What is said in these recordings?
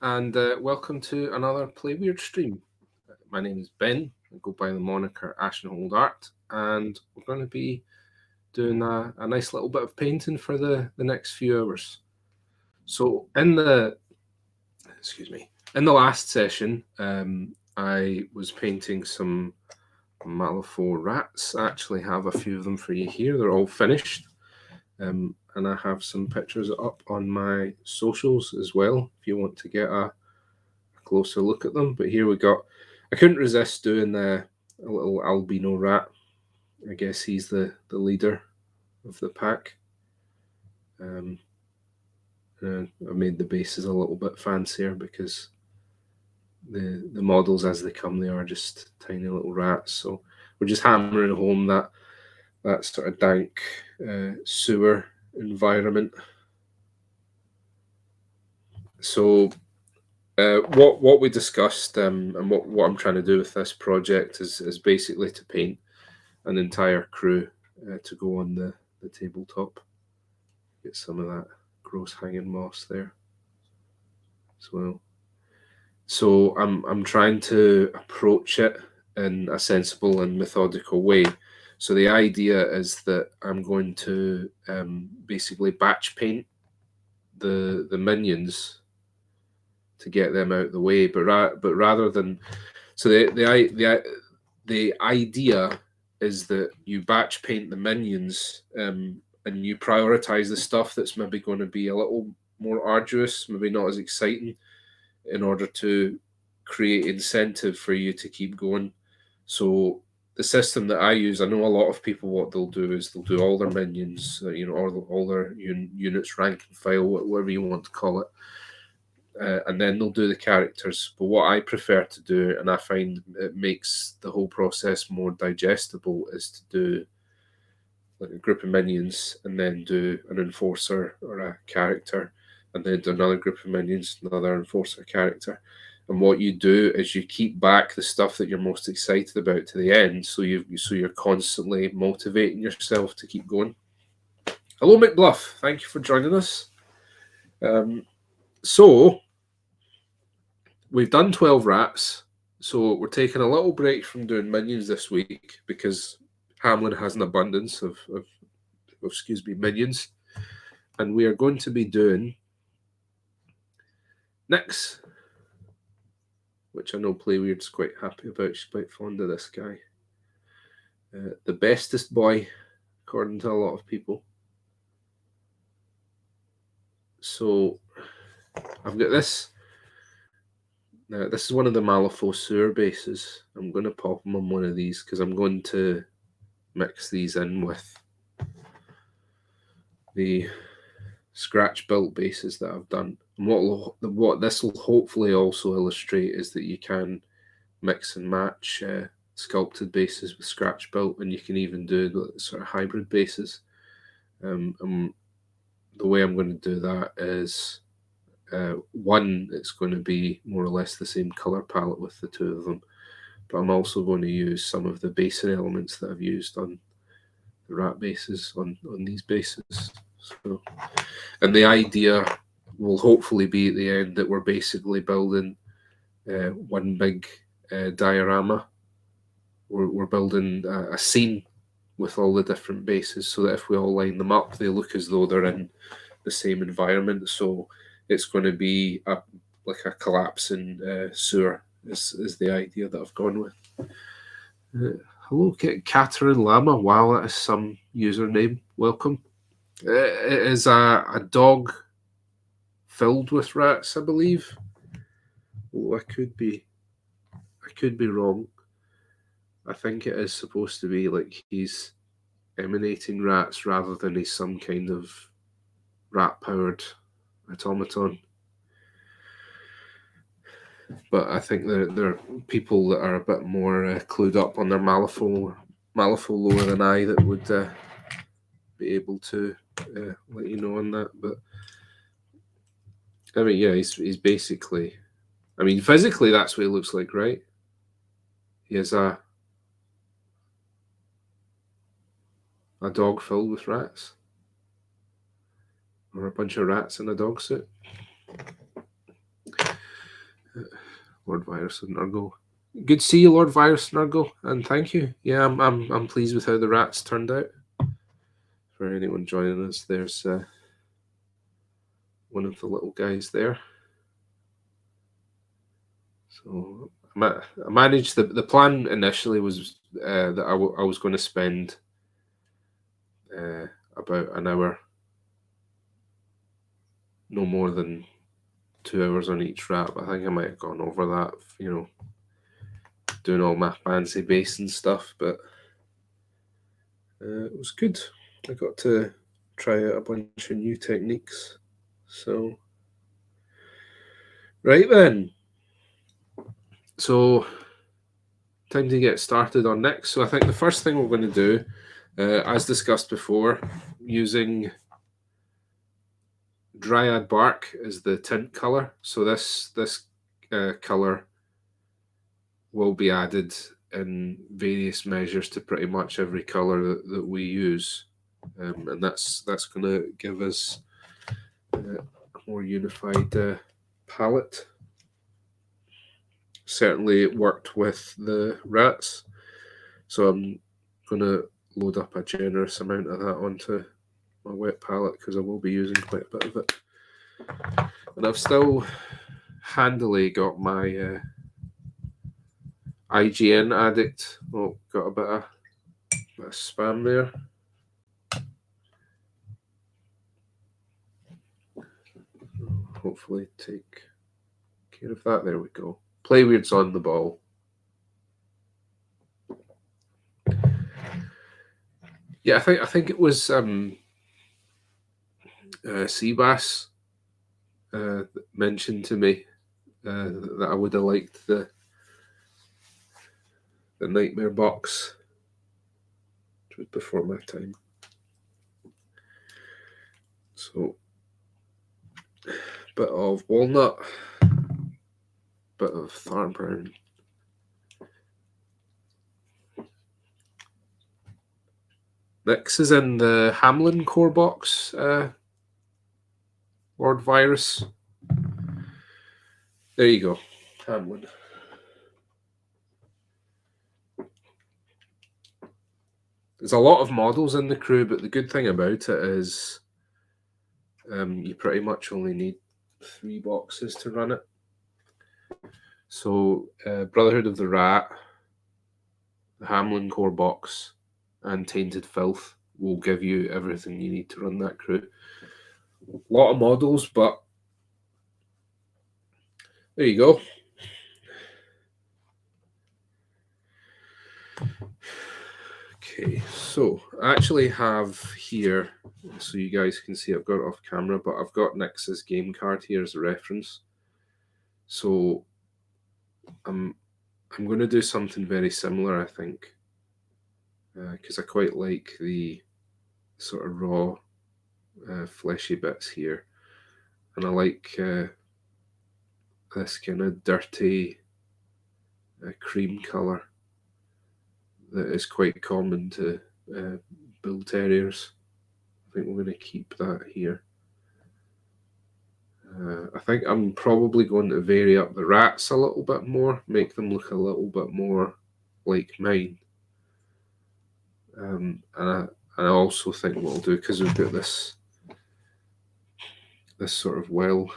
And welcome to another Play Weird stream. My name is Ben. I go by the moniker Ashenhold Art, and we're going to be doing a nice little bit of painting for the next few hours. So in the last session, I was painting some Malifaux rats. I actually have a few of them for you here. They're all finished. And I have some pictures up on my socials as well, if you want to get a closer look at them. But here we got, I couldn't resist doing a little albino rat. I guess he's the leader of the pack. I made the bases a little bit fancier because the models as they come, they are just tiny little rats. So we're just hammering home that sort of dank sewer environment. So what we discussed and what I'm trying to do with this project is basically to paint an entire crew to go on the tabletop. Get some of that gross hanging moss there as well. So I'm trying to approach it in a sensible and methodical way. So the idea is that I'm going to basically batch paint the minions to get them out of the way, but rather than, so the idea is that you batch paint the minions and you prioritize the stuff that's maybe going to be a little more arduous, maybe not as exciting, in order to create incentive for you to keep going. So the system that I use, I know a lot of people, what they'll do is they'll do all their minions, or all their units, rank and file, whatever you want to call it. And then they'll do the characters. But what I prefer to do, and I find it makes the whole process more digestible, is to do like a group of minions and then do an enforcer or a character, and then do another group of minions, another enforcer character. And what you do is you keep back the stuff that you're most excited about to the end, so you're constantly motivating yourself to keep going. Hello, McBluff. Thank you for joining us. So we've done 12 wraps, so we're taking a little break from doing minions this week because Hamlin has an abundance of minions, and we are going to be doing Nix, which I know Playweird's quite happy about. She's quite fond of this guy. The bestest boy, according to a lot of people. So I've got this. Now, this is one of the Malifaux sewer bases. I'm going to pop them on one of these because I'm going to mix these in with the scratch built bases that I've done. And what this will hopefully also illustrate is that you can mix and match sculpted bases with scratch built, and you can even do sort of hybrid bases. And the way I'm going to do that is one, it's going to be more or less the same color palette with the two of them, but I'm also going to use some of the basing elements that I've used on the rat bases on these bases. So, and the idea will hopefully be at the end that we're basically building one big diorama. We're building a scene with all the different bases, so that if we all line them up, they look as though they're in the same environment. So it's going to be like a collapsing sewer is the idea that I've gone with. Hello, Catherine Lama. Wow, that is some username. Welcome. It is a dog filled with rats, I believe. Oh, I could be I could be wrong. I think it is supposed to be like he's emanating rats rather than he's some kind of rat-powered automaton. But I think there are people that are a bit more clued up on their Malifaux lore than I that would be able to let you know on that. But I mean, yeah, he's basically. I mean, physically, that's what he looks like, right? He has a dog filled with rats, or a bunch of rats in a dog suit. Lord Virus and Nurgle. Good to see you, Lord Virus Nurgle, and thank you. Yeah, I'm pleased with how the rats turned out. For anyone joining us, there's one of the little guys there. So I managed the plan initially was that I was going to spend about an hour, no more than 2 hours on each rat. I think I might have gone over that, you know, doing all my fancy base and stuff, but it was good. I got to try out a bunch of new techniques. So, right then. So, time to get started on Nix. So I think the first thing we're going to do, as discussed before, using Dryad Bark as the tint color. So this color will be added in various measures to pretty much every color that we use, and that's going to give us a more unified palette. Certainly, it worked with the rats, so I'm going to load up a generous amount of that onto my wet palette because I will be using quite a bit of it. And I've still handily got my IGN addict. Oh, got a bit of spam there. Hopefully take care of that. There we go. Playweird's on the ball. Yeah, I think it was Seabass mentioned to me that I would have liked the Nightmare box, which was before my time. So, bit of walnut, bit of thorn brown. Nix is in the Hamlin core box, Lord Virus. There you go, Hamlin. There's a lot of models in the crew, but the good thing about it is you pretty much only need 3 boxes to run it. So Brotherhood of the Rat, the Hamlin core box, and Tainted Filth will give you everything you need to run that crew. A lot of models, but there you go. Okay, so I actually have here, so you guys can see I've got it off camera, but I've got Nix's game card here as a reference. So I'm going to do something very similar, I think, because I quite like the sort of raw, fleshy bits here, and I like this kind of dirty cream color that is quite common to bull terriers. I think we're going to keep that here. I think I'm probably going to vary up the rats a little bit more, make them look a little bit more like mine. And I also think what I'll do, because we've got this sort of well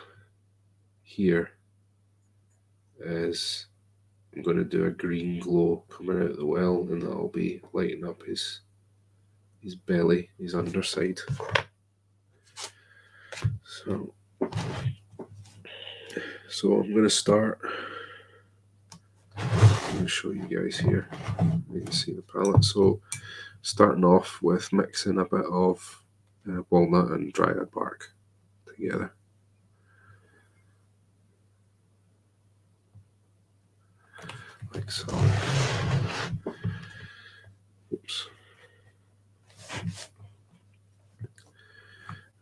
here, is I'm going to do a green glow coming out of the well, and that'll be lighting up his belly, his underside. So I'm going to start I'm going to show you guys here. You can see the palette. So starting off with mixing a bit of walnut and dryad bark together. Like so. Oops.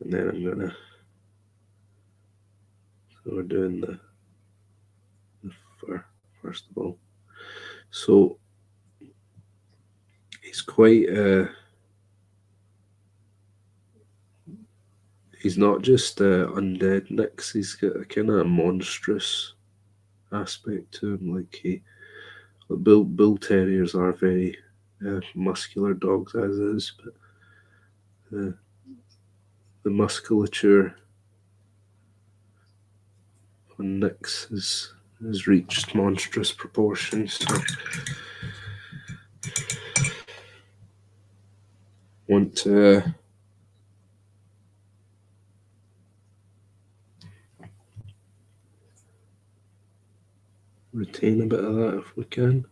And then I'm gonna, so we're doing the fur first of all. So he's quite he's not just undead Nix, he's got a kind of monstrous aspect to him. Like bull terriers are very muscular dogs as is, but the musculature on Nix has reached monstrous proportions. So want to retain a bit of that if we can.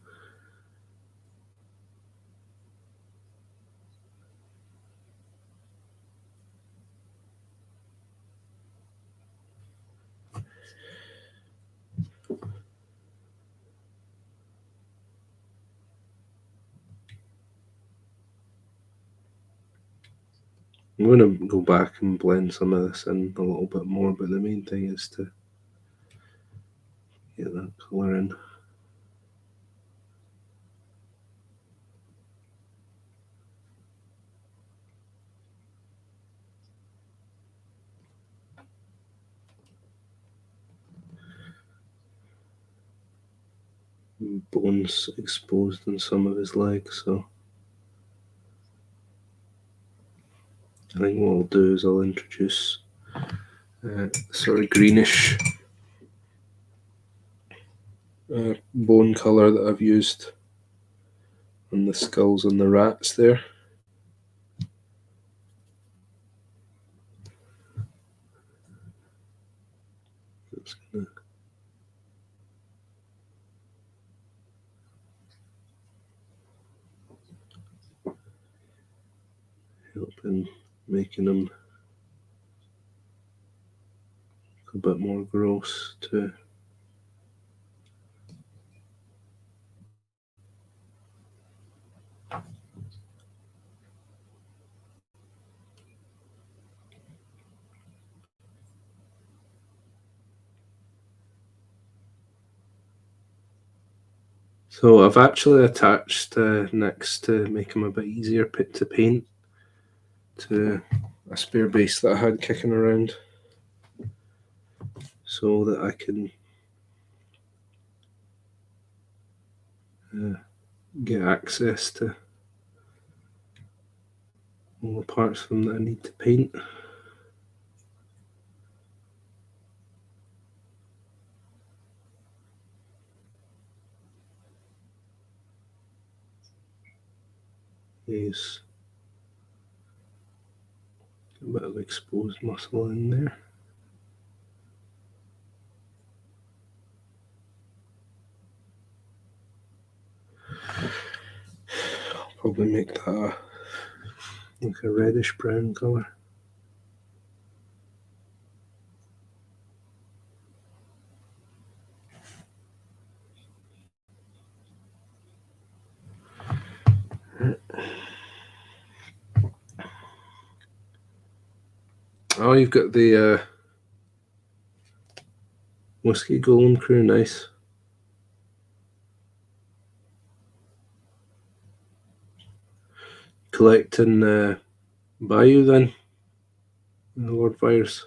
I'm going to go back and blend some of this in a little bit more, but the main thing is to get that colour in. Bones exposed in some of his legs, so I think what I'll do is I'll introduce sort of greenish bone colour that I've used on the skulls and the rats there. It's gonna help in making them a bit more gross too. So I've actually attached Nix to make them a bit easier to paint to a spare base that I had kicking around, so that I can get access to all the parts of them that I need to paint. Use a bit of exposed muscle in there. I'll probably make that like a reddish brown colour. Oh, you've got the Whiskey Golem crew, nice. Collecting Bayou then, the Lord Fires.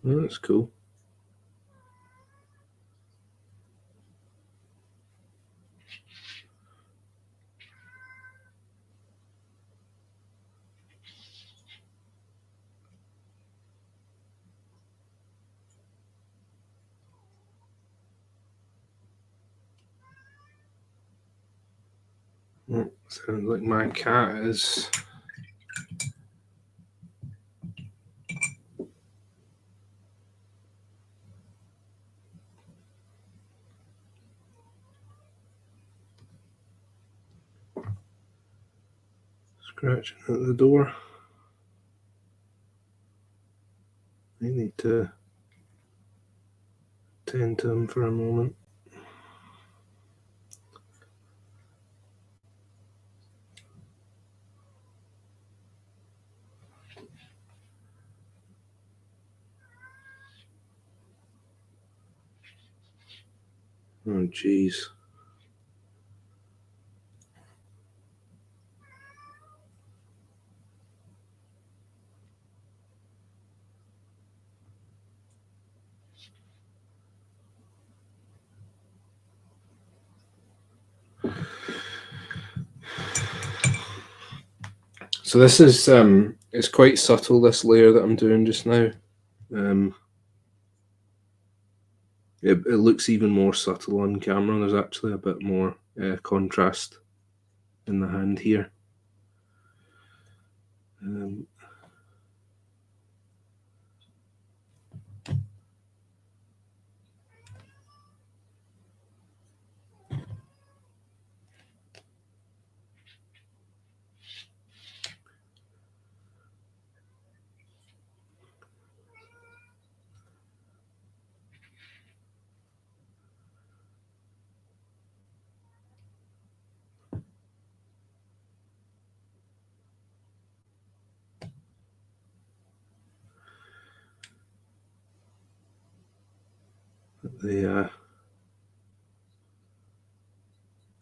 Oh, that's cool. Oh, sounds like my cat is scratching at the door. I need to tend to him for a moment. Oh, jeez. So this is it's quite subtle, this layer that I'm doing just now. It looks even more subtle on camera. There's actually a bit more contrast in the hand here.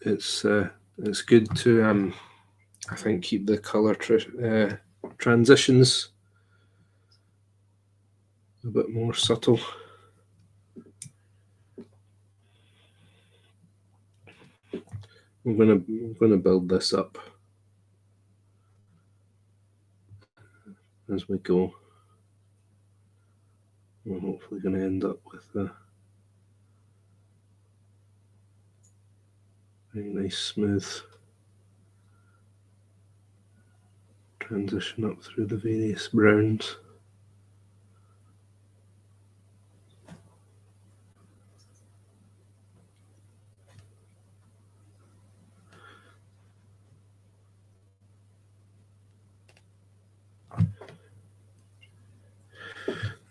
It's good to I think keep the color transitions a bit more subtle. I'm gonna build this up as we go. We're hopefully going to end up with a very nice smooth transition up through the various browns.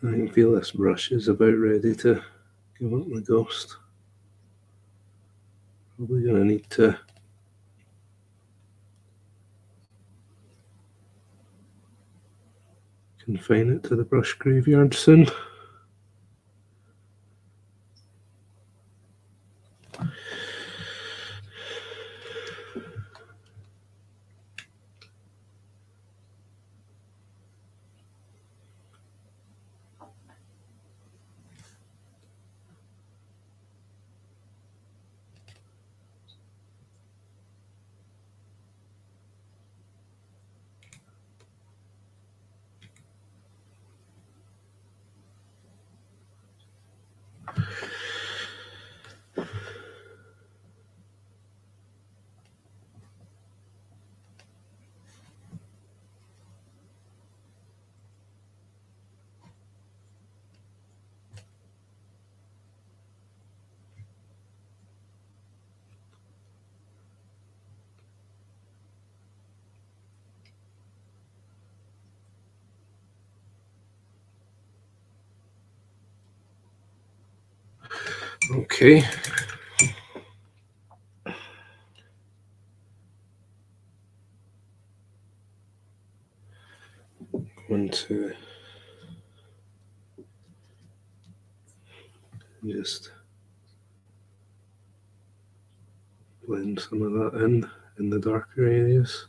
I can feel this brush is about ready to give up the ghost. Probably going to need to confine it to the brush graveyard soon. Okay. Going to just blend some of that in the darker areas.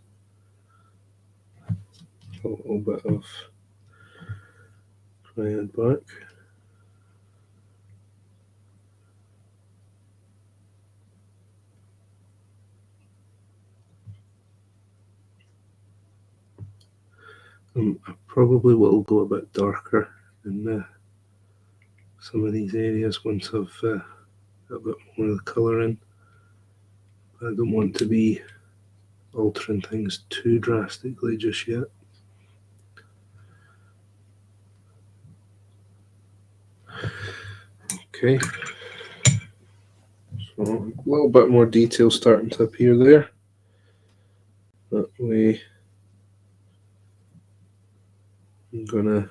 A little bit of cyan black. I probably will go a bit darker in some of these areas once I've got a bit more of the colour in. But I don't want to be altering things too drastically just yet. Okay, so a little bit more detail starting to appear there. That way I'm gonna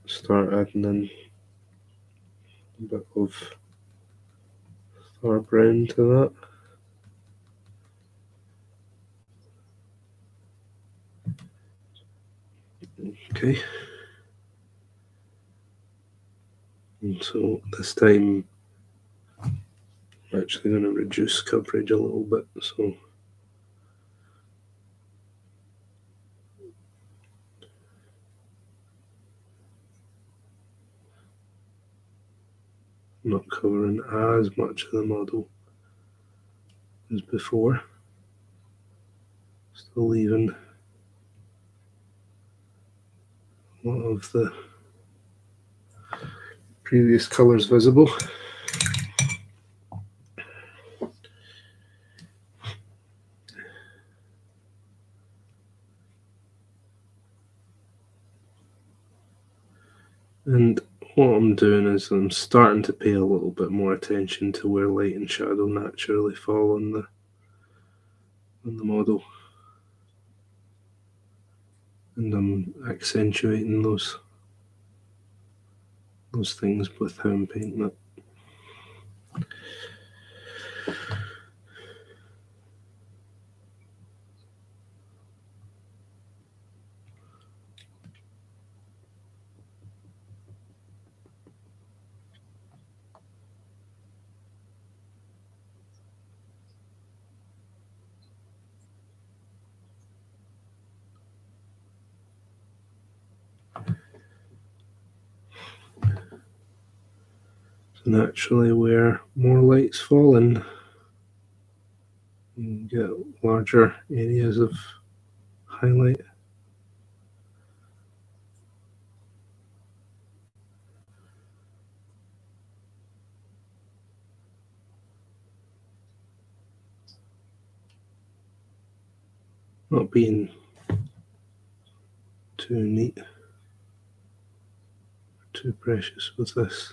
start adding in a bit of dark brown to that. Okay, and so this time I'm actually going to reduce coverage a little bit, so I'm not covering as much of the model as before. Still leaving a lot of the previous colours visible. And what I'm doing is I'm starting to pay a little bit more attention to where light and shadow naturally fall on the model, and I'm accentuating those things with how I'm painting it. So naturally, where more light's falling, you get larger areas of highlight. Not being too neat, too precious with this.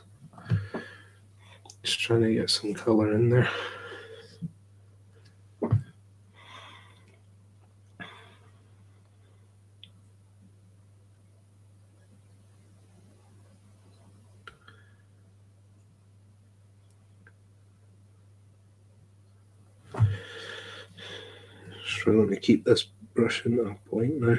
Just trying to get some colour in there. Struggling to keep this brush in a point now.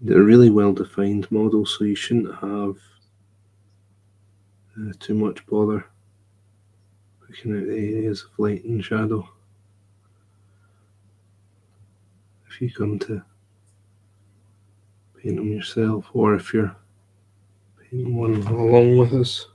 They're really well defined models, so you shouldn't have too much bother picking out the areas of light and shadow. If you come to paint them yourself, or if you're painting one along with us.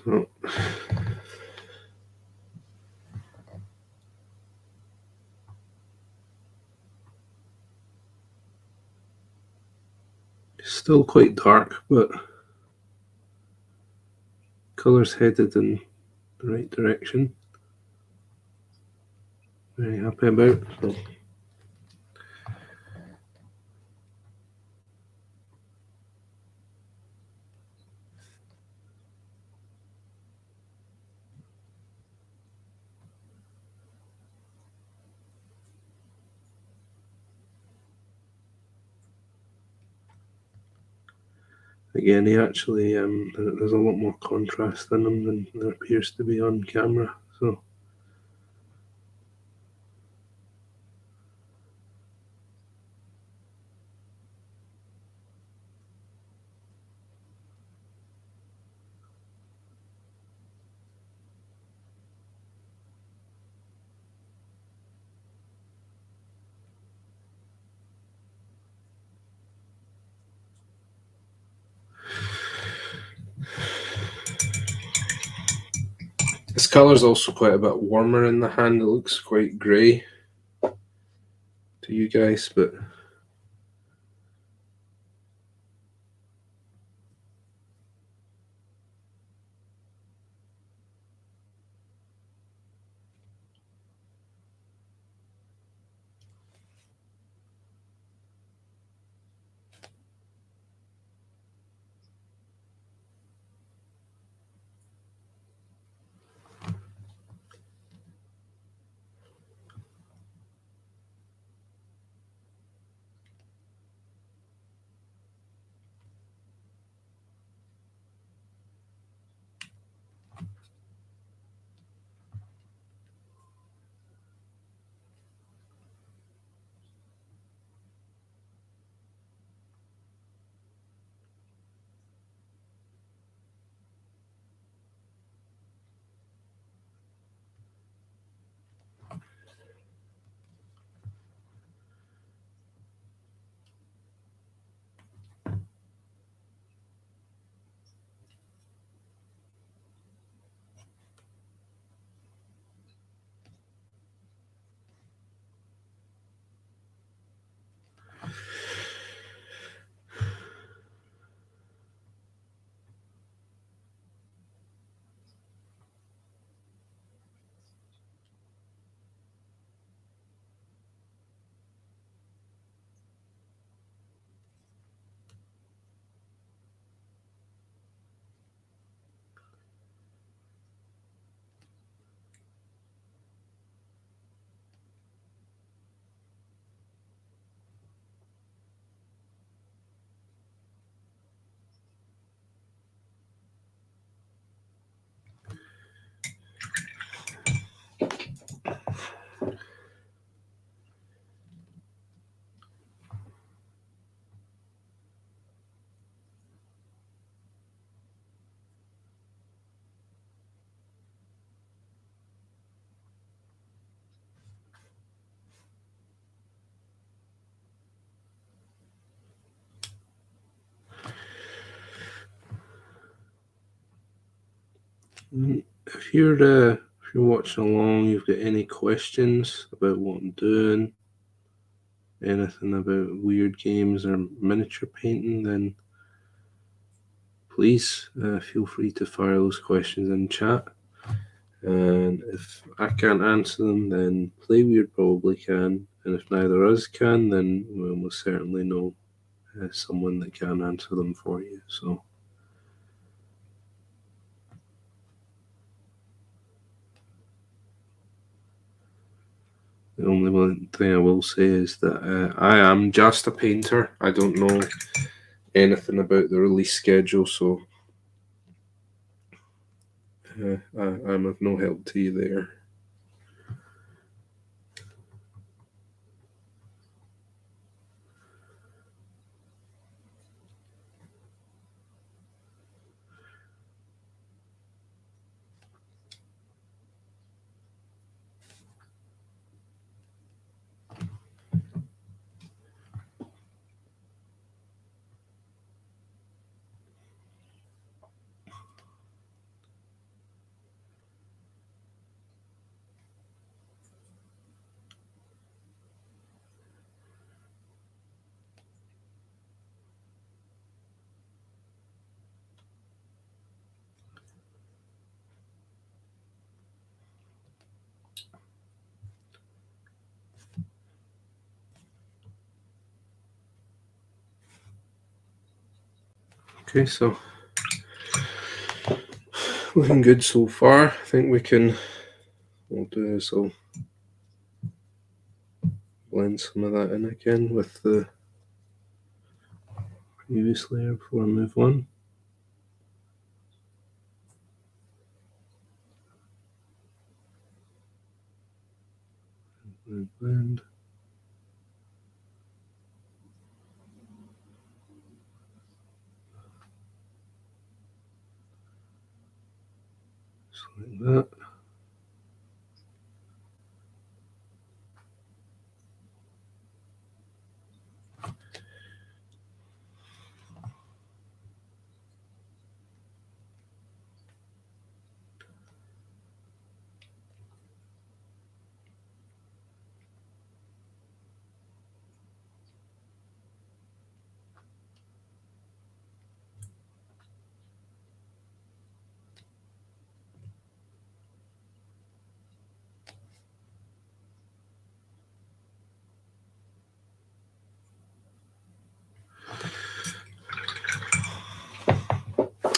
So still quite dark, but colour's headed in the right direction. Very happy about. So. Again, he actually there's a lot more contrast in him than there appears to be on camera. So this colour's also quite a bit warmer in the hand. It looks quite grey to you guys, but if you're watching along, you've got any questions about what I'm doing, anything about weird games or miniature painting, then please feel free to fire those questions in chat. And if I can't answer them, then Playweird probably can. And if neither of us can, then we'll most certainly know someone that can answer them for you. So. The only one thing I will say is that I am just a painter. I don't know anything about the release schedule, so I'm of no help to you there. Okay, so looking good so far. I think we'll do is I'll blend some of that in again with the previous layer before I move on. Blend. Just like that.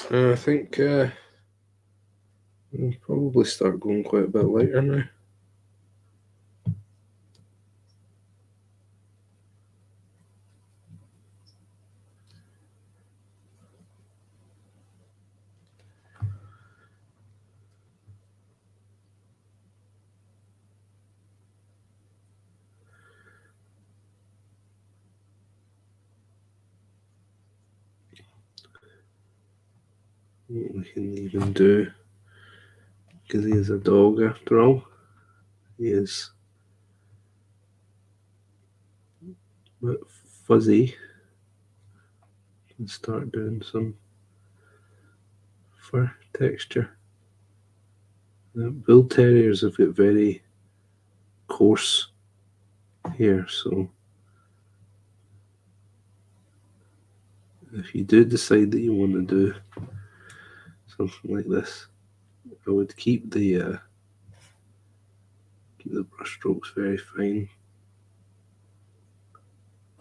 I think I'll probably start going quite a bit lighter now. We can even do, because he is a dog after all, he is a bit fuzzy, and start doing some fur texture. Bull terriers have got very coarse hair, so if you do decide that you want to do something like this, I would keep the brush strokes very fine,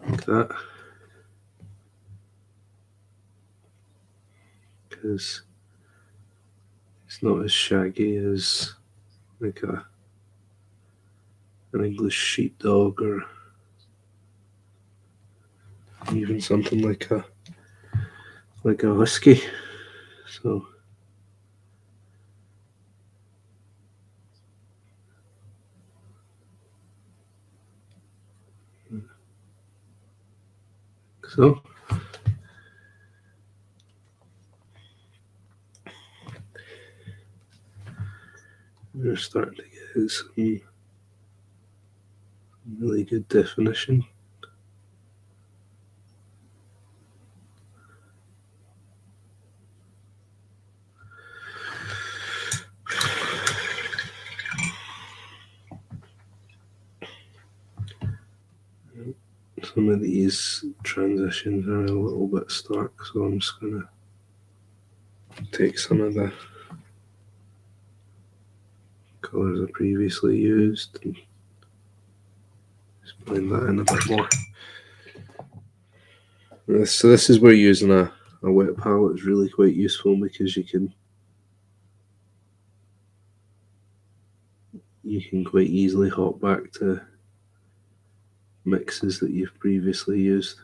like that, because it's not as shaggy as like an English sheepdog or even something like a husky. So we're starting to get some really good definition. Some of these transitions are a little bit stark, so I'm just going to take some of the colours I previously used and just blend that in a bit more. So this is where using a wet palette is really quite useful, because you can quite easily hop back to mixes that you've previously used.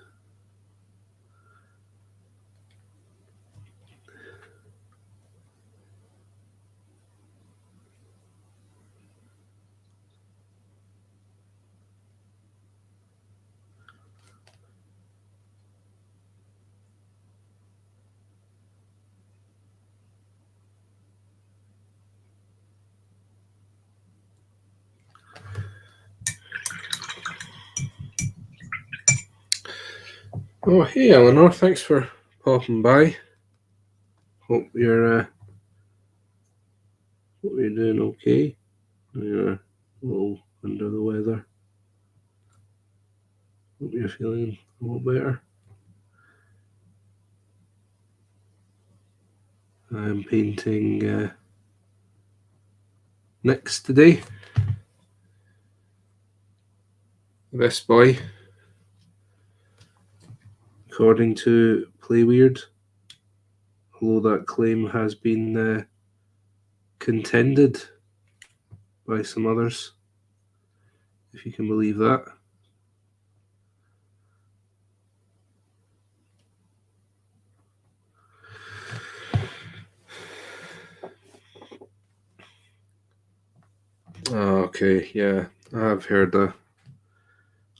Oh, hey Eleanor, thanks for popping by. Hope you're doing okay. You're a little under the weather. Hope you're feeling a little better. I'm painting Nix today. This boy, according to Play Weird. although that claim has been contended by some others, if you can believe that. Okay, yeah, I've heard a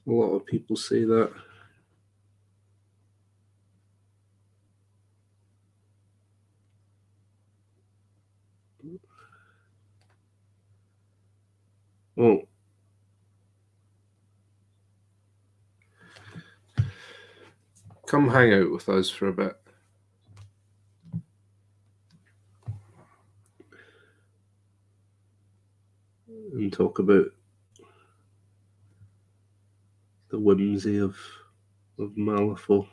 lot of people say that. Well, come hang out with us for a bit. And talk about the whimsy of Malifaux.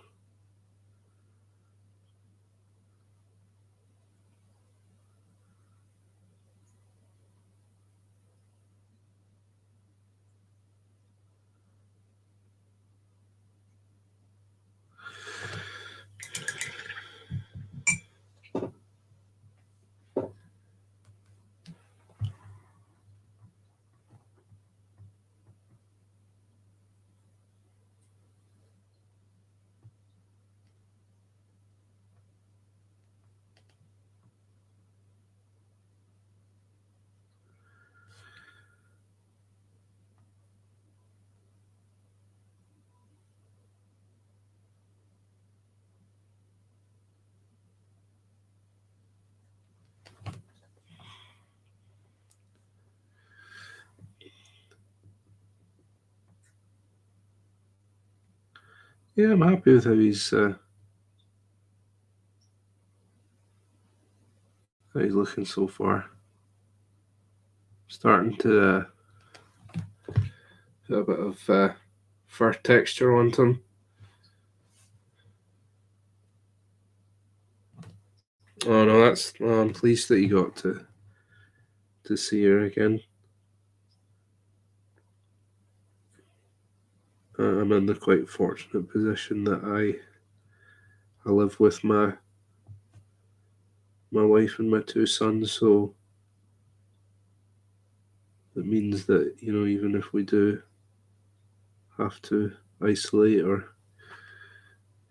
Yeah, I'm happy with how he's looking so far. Starting to have a bit of fur texture onto him. Oh no, I'm pleased that you got to see her again. I'm in the quite fortunate position that I live with my wife and my two sons, so it means that, you know, even if we do have to isolate, or,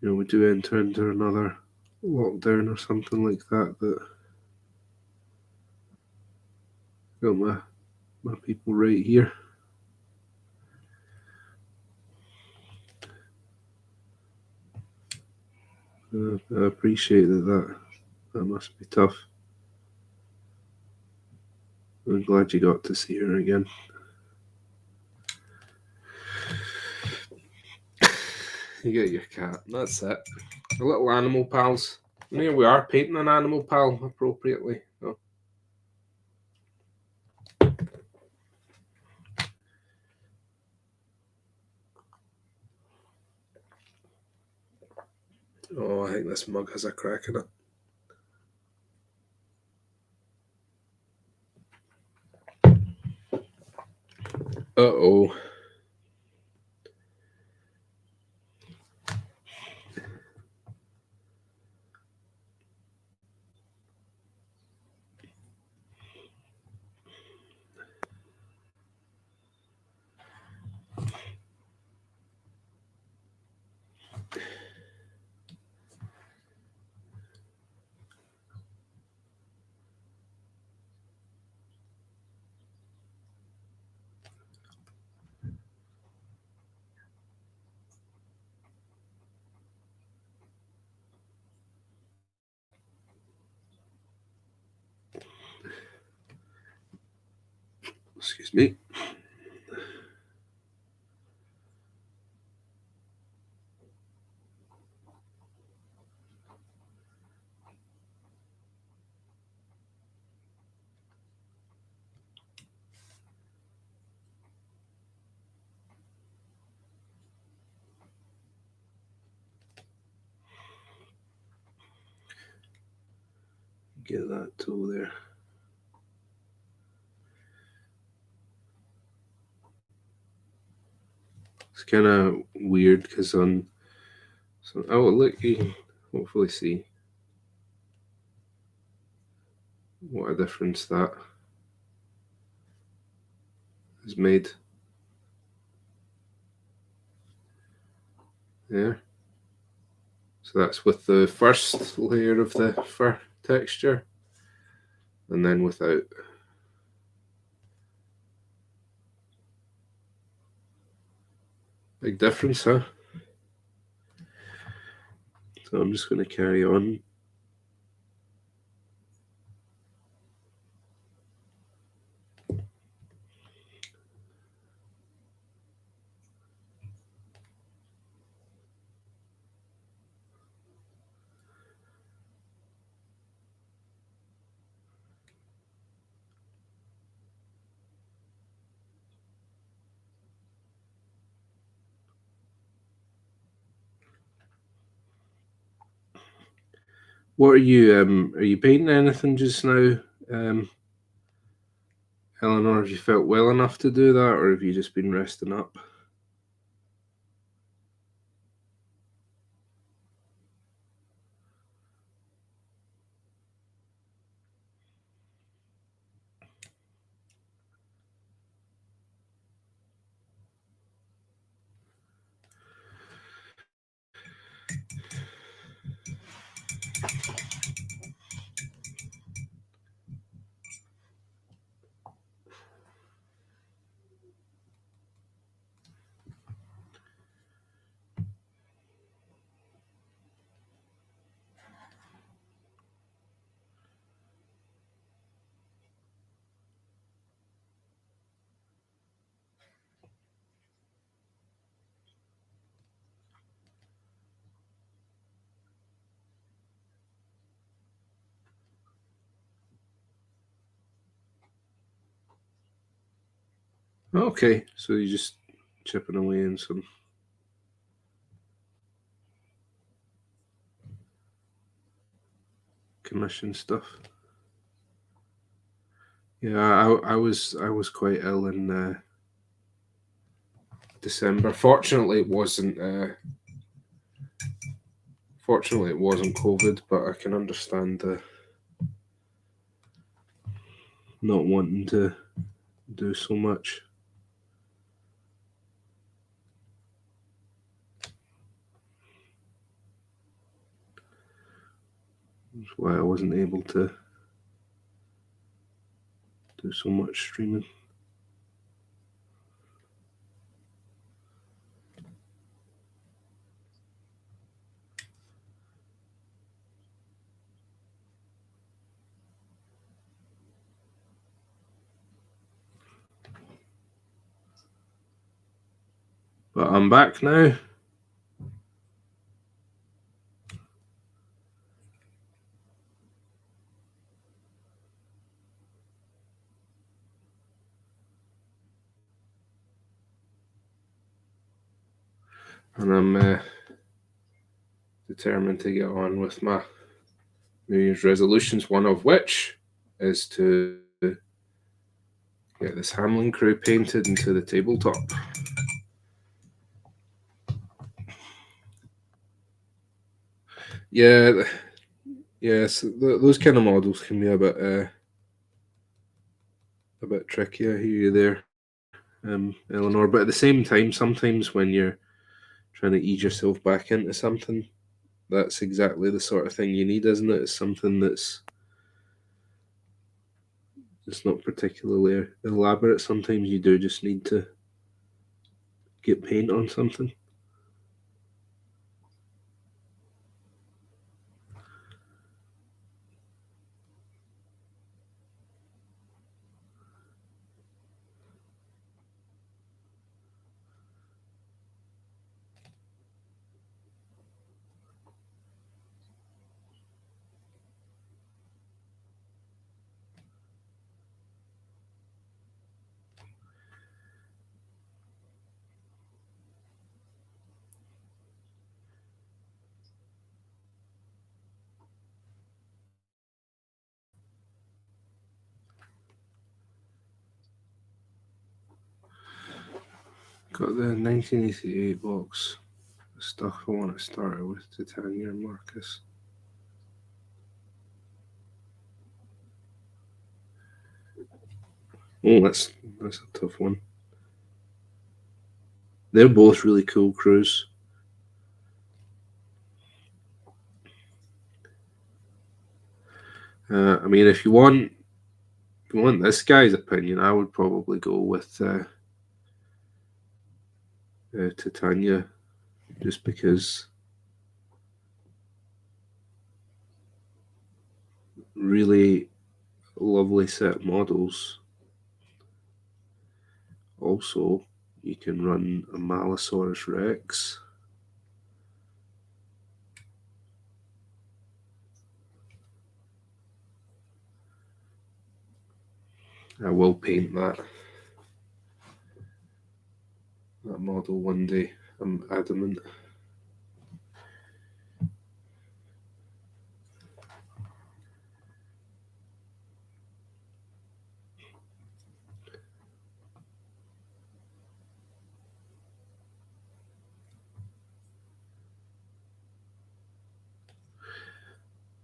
you know, we do enter into another lockdown or something like that, that got my people right here. I appreciate that must be tough. I'm glad you got to see her again. You get your cat, that's it. The little animal pals. And here we are, painting an animal pal appropriately. Oh, I think this mug has a crack in it. Uh-oh. Excuse me. Get that tool there. It's kind of weird because oh, look, you can hopefully see. what a difference that has made. Yeah. So that's with the first layer of the fur texture, and then without. Big difference, huh? So I'm just going to carry on. What are you painting anything just now, Eleanor? Have you felt well enough to do that, or have you just been resting up? Okay, so you're just chipping away in some commission stuff. Yeah, I was quite ill in December. Fortunately, it wasn't. Fortunately, it wasn't COVID, but I can understand the not wanting to do so much. That's why I wasn't able to do so much streaming. But I'm back now. And I'm determined to get on with my New Year's resolutions, one of which is to get this Hamlin crew painted into the tabletop. Yeah, yes, those kind of models can be a bit tricky. I hear you there, Eleanor. But at the same time, sometimes when you're trying to ease yourself back into something, that's exactly the sort of thing you need, isn't it? It's something that's just not particularly elaborate. Sometimes you do just need to get paint on something. Got the 1988 box of stuff I want to start with, Titania and Marcus. Oh, that's a tough one. They're both really cool crews. I mean, if you want this guy's opinion, I would probably go with Titania, just because really lovely set of models. Also, you can run a Malosaurus Rex. I will paint that model one day. I'm adamant.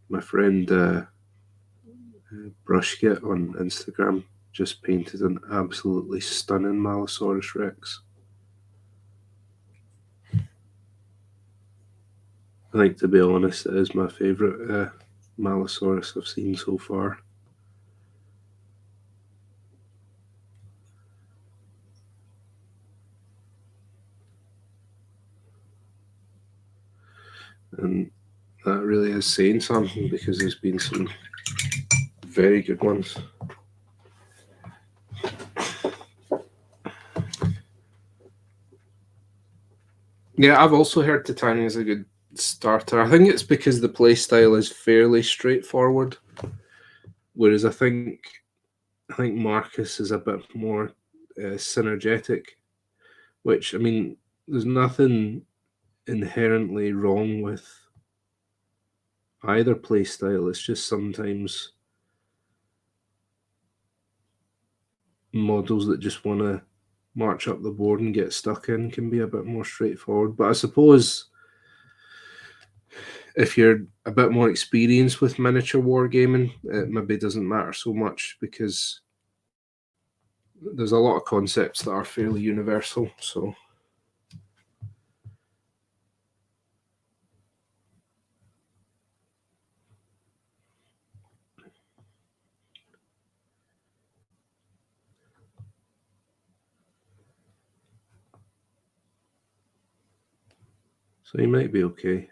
My friend Brushkit on Instagram just painted an absolutely stunning Malosaurus Rex. I think, to be honest, it is my favourite Malosaurus I've seen so far. And that really is saying something, because there's been some very good ones. Yeah, I've also heard Titania is a good starter. I think it's because the playstyle is fairly straightforward, whereas I think Marcus is a bit more synergetic. Which, I mean, there's nothing inherently wrong with either playstyle. It's just sometimes models that just want to march up the board and get stuck in can be a bit more straightforward. But I suppose if you're a bit more experienced with miniature wargaming, it maybe doesn't matter so much, because there's a lot of concepts that are fairly universal. So you might be okay.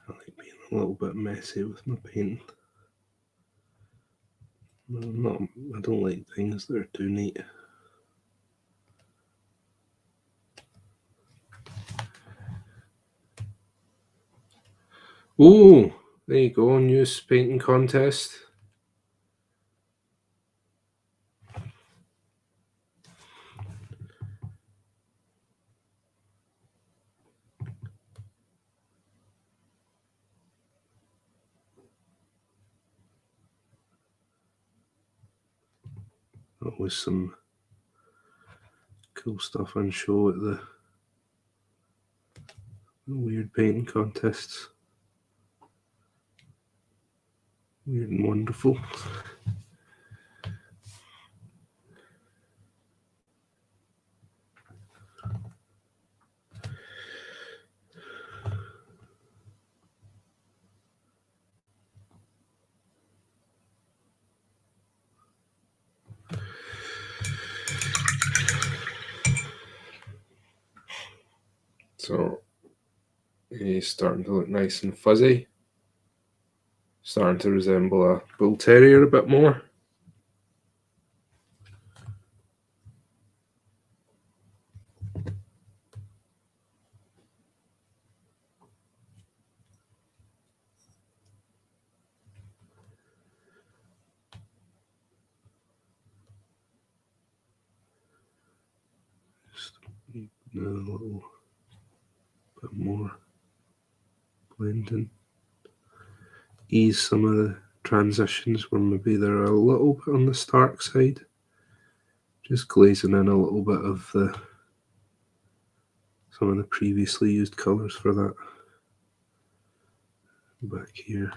I like being a little bit messy with my paint. I don't like things that are too neat. Oh, there you go, news painting contest. Always some cool stuff on show at the weird painting contests. Weird and wonderful. So he's starting to look nice and fuzzy. Starting to resemble a bull terrier a bit more. a little bit more blending. Ease some of the transitions where maybe they're a little bit on the stark side. Just glazing in a little bit of some of the previously used colours for that. Back here.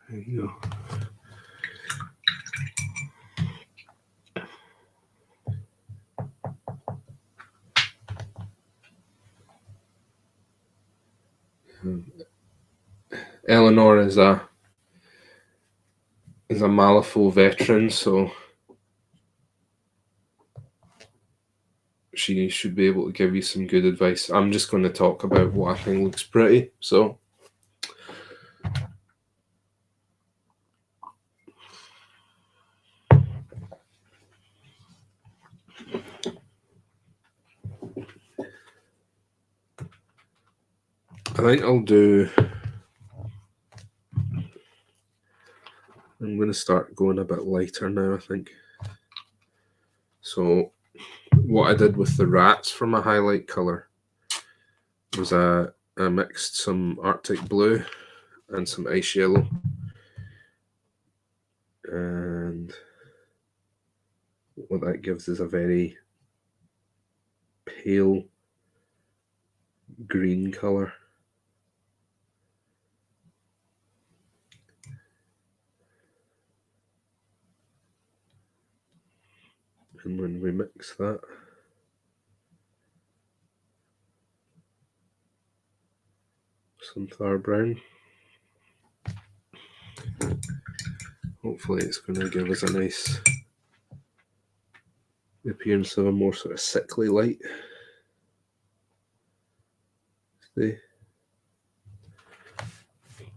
There you go. Eleanor is a Malifaux veteran, so she should be able to give you some good advice. I'm just going to talk about what I think looks pretty. So I think I'm going to start going a bit lighter now, I think. So what I did with the rats for my highlight colour was I mixed some Arctic blue and some ice yellow. And what that gives is a very pale green colour. And when we mix that, sunflower brown, hopefully it's going to give us a nice appearance of a more sort of sickly light. The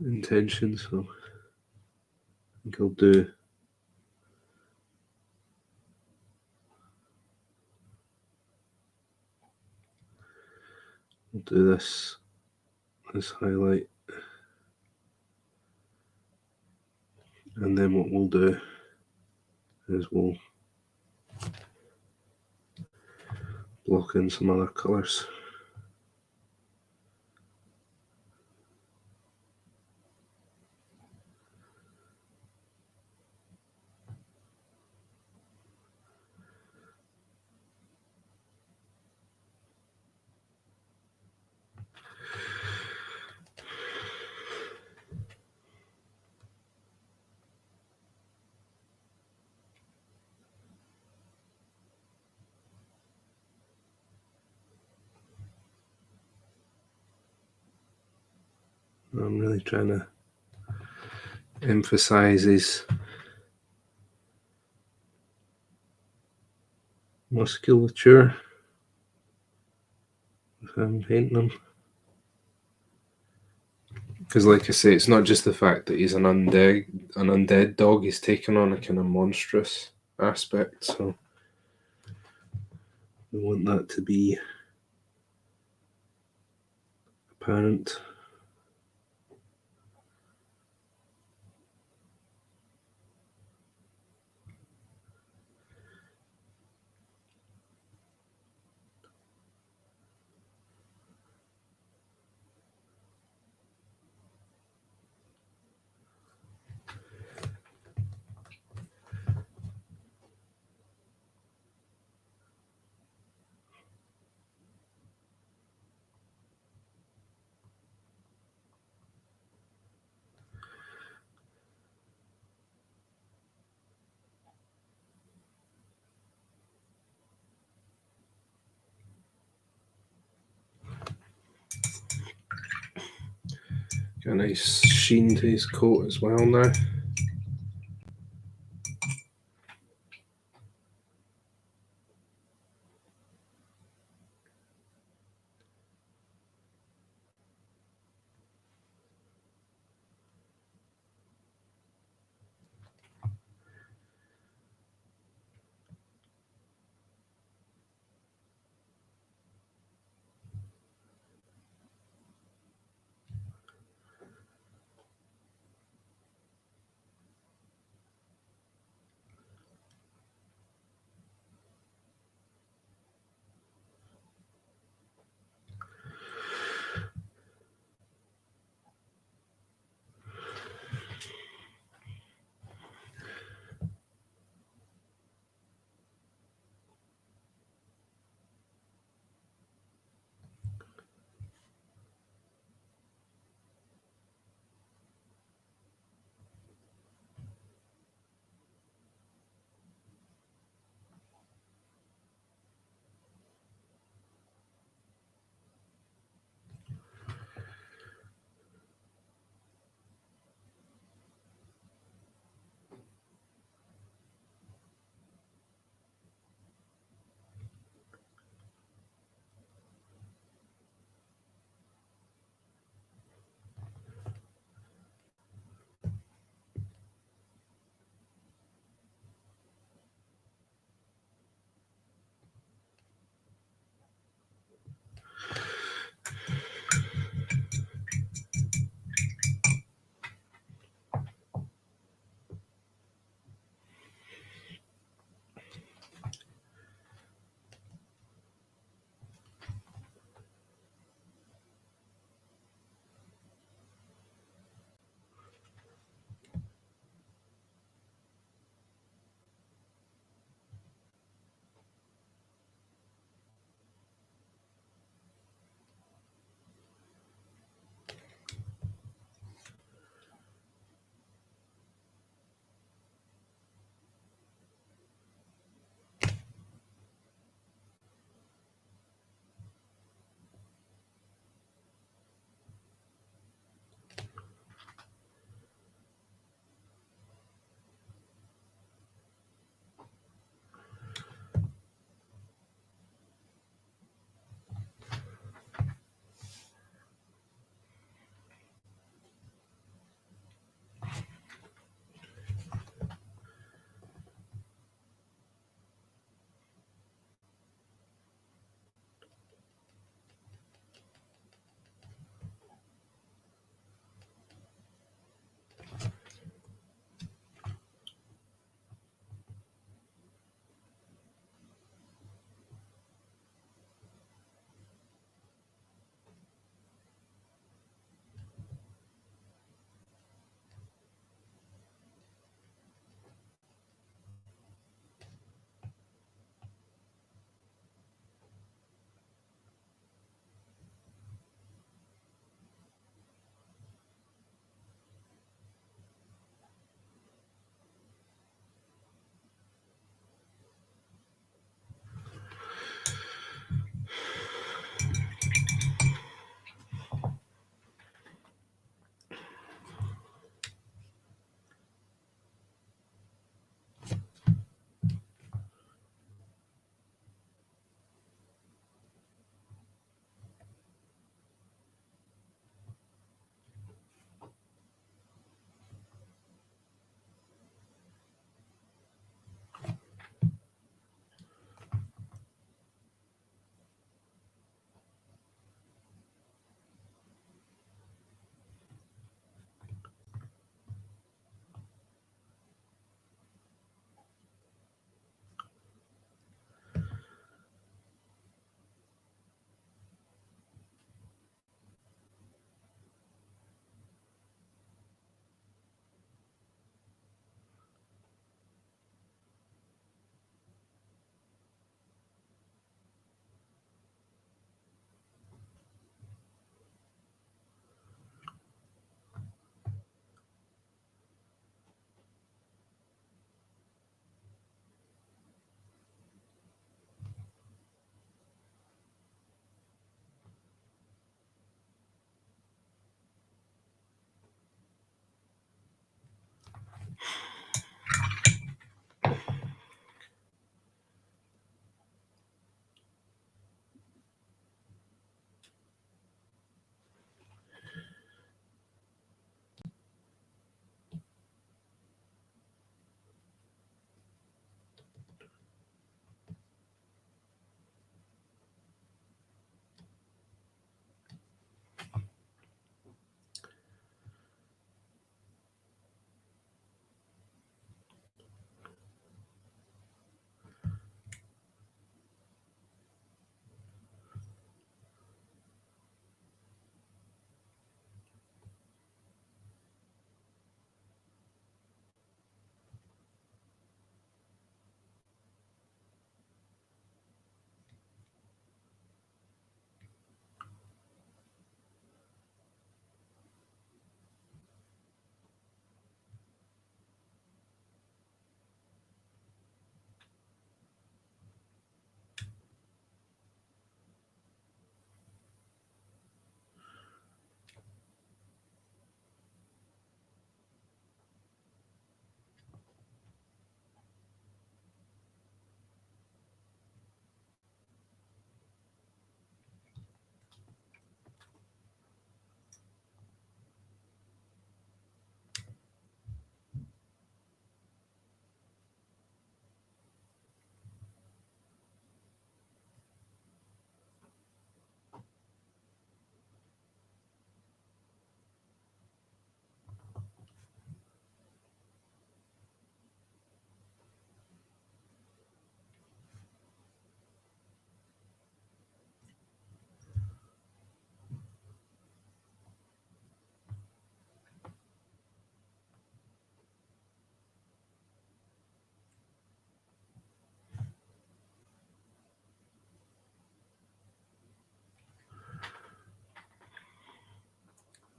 intention, so I think I'll do this highlight, and then what we'll do is we'll block in some other colours. I'm really trying to emphasize his musculature if I'm painting him. Because, like I say, it's not just the fact that he's an undead dog. He's taken on a kind of monstrous aspect, so we want that to be apparent. Got a nice sheen to his coat as well now.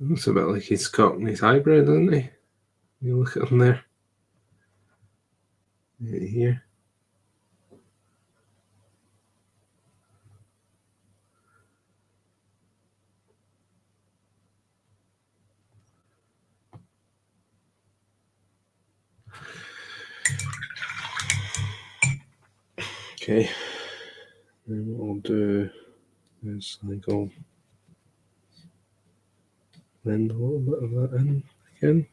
Looks a bit like he's got his eyebrow, doesn't he? You look at him there. Right here. Okay. And what I'll do is I'll blend a little bit of that in again.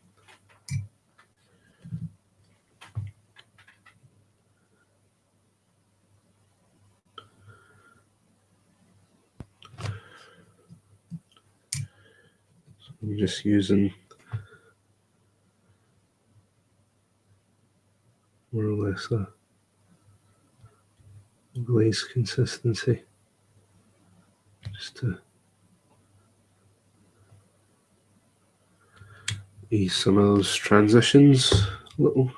So I'm just using more or less a glaze consistency, just to ease some of those transitions a little.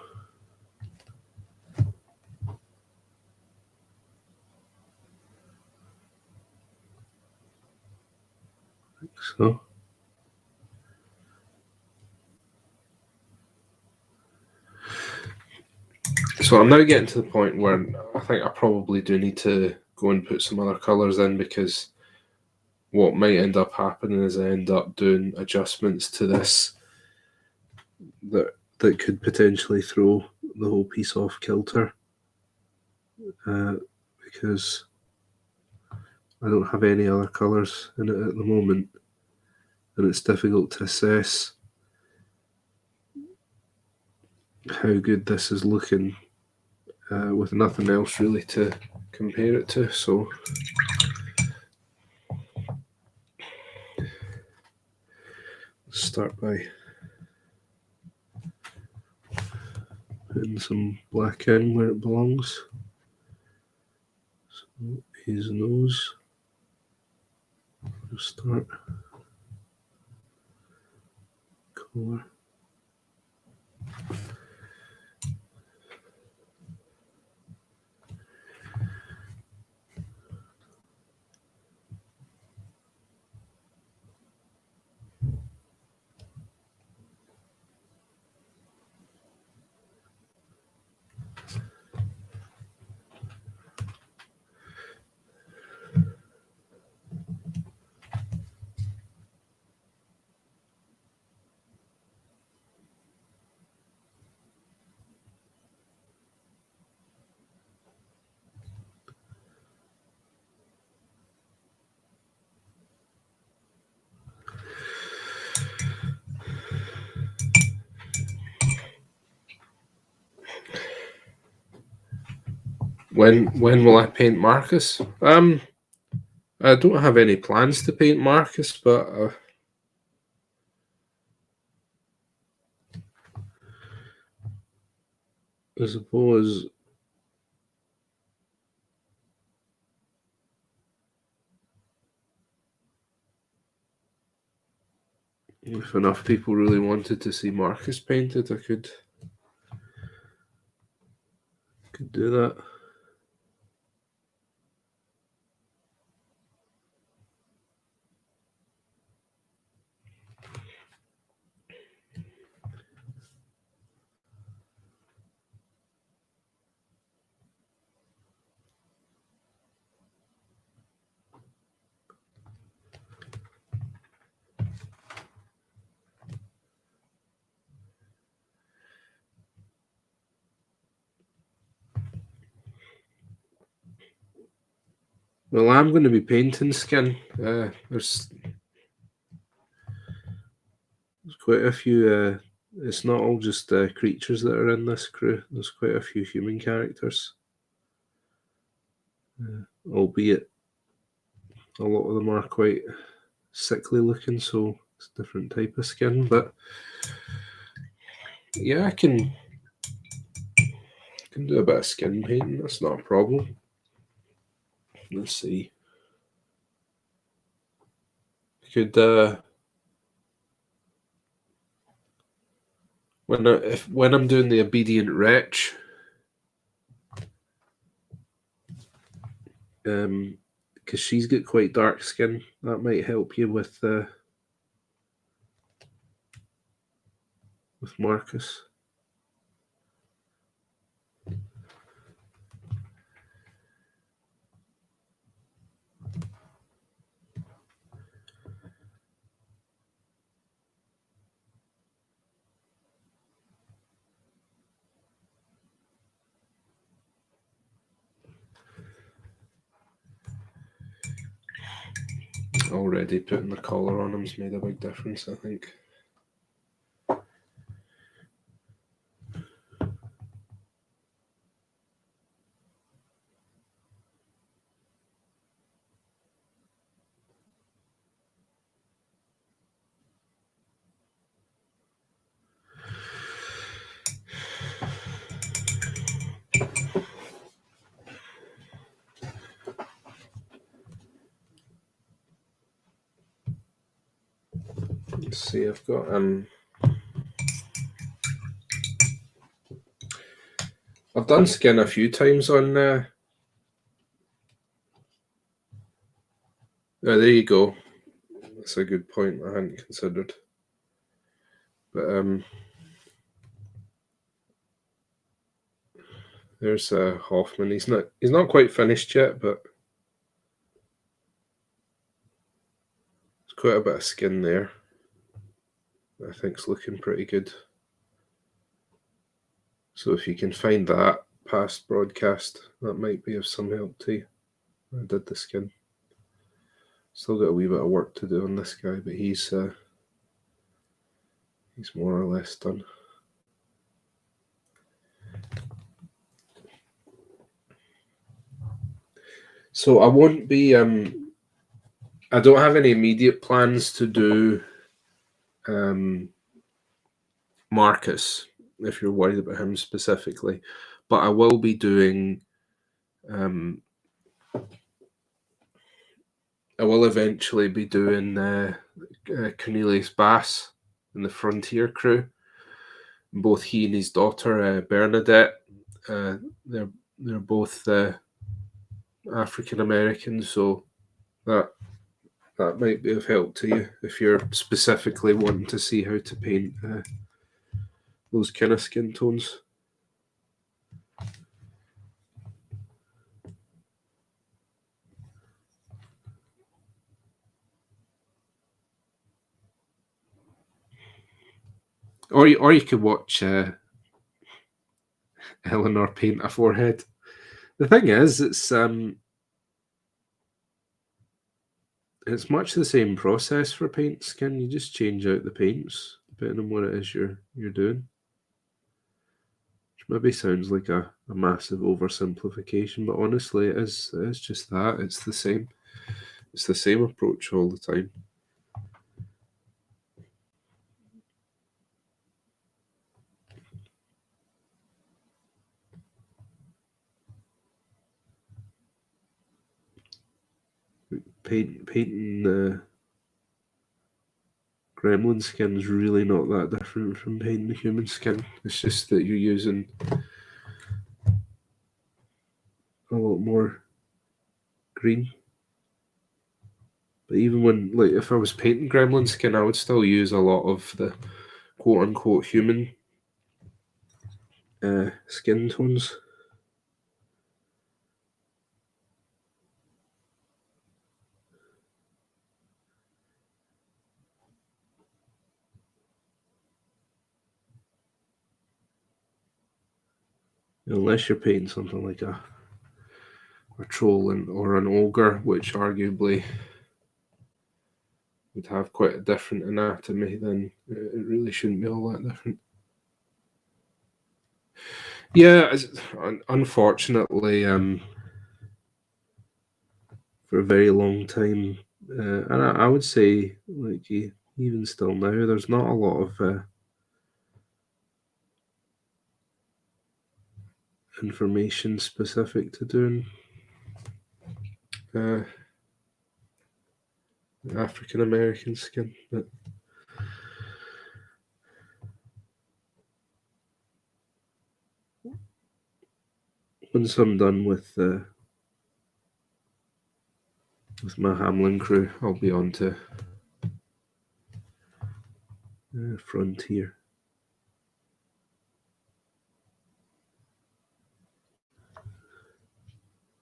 Like so. So I'm now getting to the point where I think I probably do need to go and put some other colours in, because what might end up happening is I end up doing adjustments to this that could potentially throw the whole piece off kilter, because I don't have any other colours in it at the moment, and it's difficult to assess how good this is looking with nothing else really to compare it to. So let's start by putting some black in where it belongs. So his nose. We'll start color. When will I paint Marcus? I don't have any plans to paint Marcus, but I suppose if enough people really wanted to see Marcus painted, I could do that. Well, I'm going to be painting skin. There's quite a few. It's not all just creatures that are in this crew. There's quite a few human characters, albeit a lot of them are quite sickly looking, so it's a different type of skin. But yeah, I can do a bit of skin painting. That's not a problem. Let's see. Could when I'm doing the obedient wretch, because she's got quite dark skin, that might help you with with Marcus. Already putting the collar on him's made a big difference, I think. Let's see, I've got I've done skin a few times on oh, there you go. That's a good point I hadn't considered. But there's Hoffman. He's not quite finished yet, but there's quite a bit of skin there. I think it's looking pretty good. So if you can find that past broadcast, that might be of some help to you. I did the skin. Still got a wee bit of work to do on this guy, but he's more or less done. So I won't be I don't have any immediate plans to do Marcus, if you're worried about him specifically, but I will be doing I will eventually be doing Cornelius Bass in the Frontier crew. Both he and his daughter Bernadette, they're both African American, so that might be of help to you if you're specifically wanting to see how to paint those kind of skin tones. Or you could watch Eleanor paint a forehead. The thing is, it's much the same process for paint skin. You just change out the paints depending on what it is you're doing. Which maybe sounds like a massive oversimplification, but honestly, it's just that. It's the same. It's the same approach all the time. Painting Gremlin skin is really not that different from painting human skin. It's just that you're using a lot more green. But even when, like, if I was painting Gremlin skin, I would still use a lot of the quote-unquote human skin tones. Unless you're painting something like a troll or an ogre, which arguably would have quite a different anatomy, then it really shouldn't be all that different. Yeah, unfortunately, for a very long time, and I would say, like, even still now, there's not a lot of information specific to doing African American skin. But once I'm done with my Hamlin crew, I'll be on to Frontier.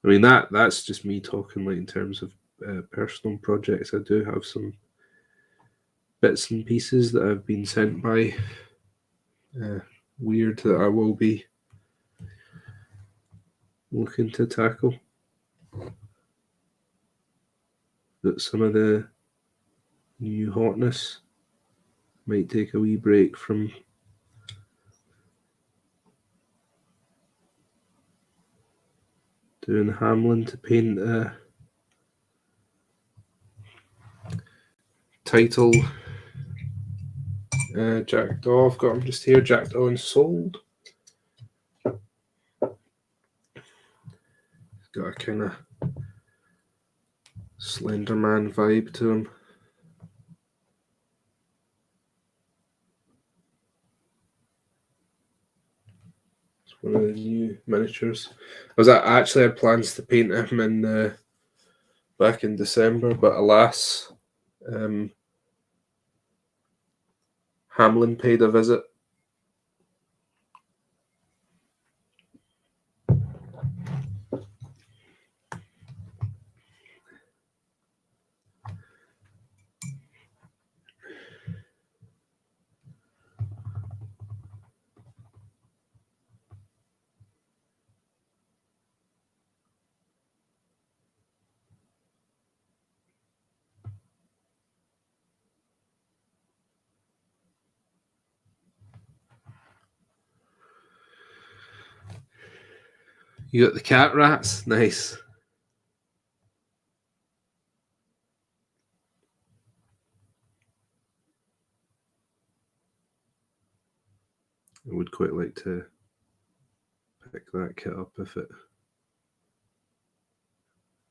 I mean that's just me talking like in terms of personal projects. I do have some bits and pieces that have been sent by Weird that I will be looking to tackle. But some of the new hotness might take a wee break from doing Hamlin to paint a title Jackdaw. I've got him just here, Jackdaw and Sold. Got a kind of Slenderman vibe to him. It's one of the new miniatures. I actually had plans to paint him in back in December, but alas, Hamlin paid a visit. You got the cat rats? Nice. I would quite like to pick that kit up if it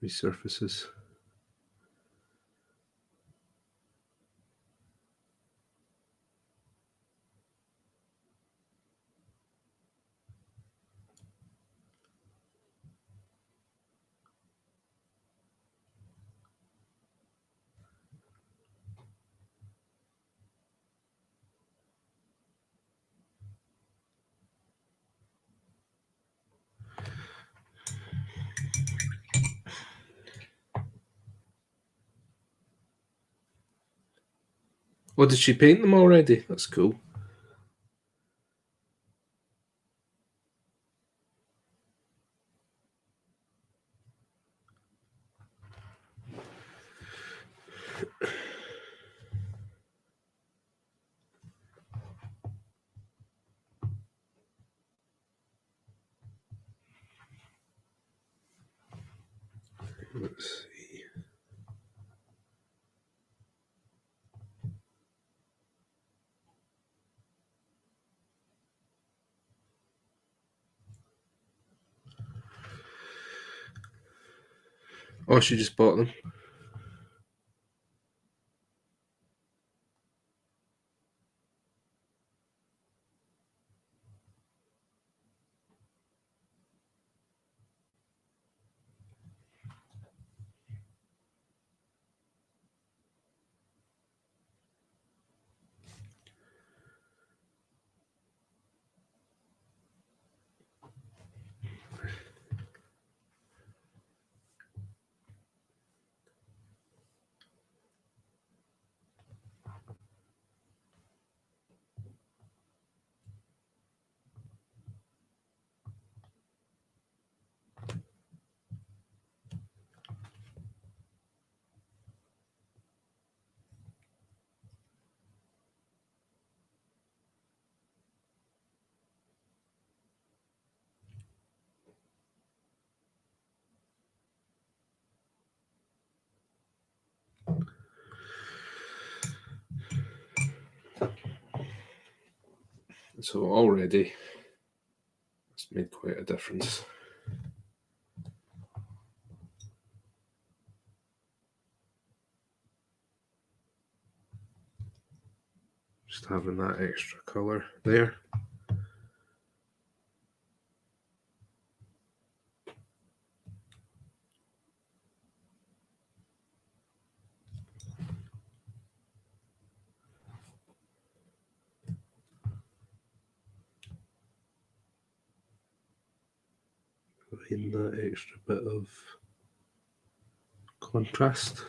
resurfaces. Oh, did she paint them already? That's cool. Let's see. Oh, she just bought them. So already it's made quite a difference. Just having that extra colour there. in that extra bit of contrast.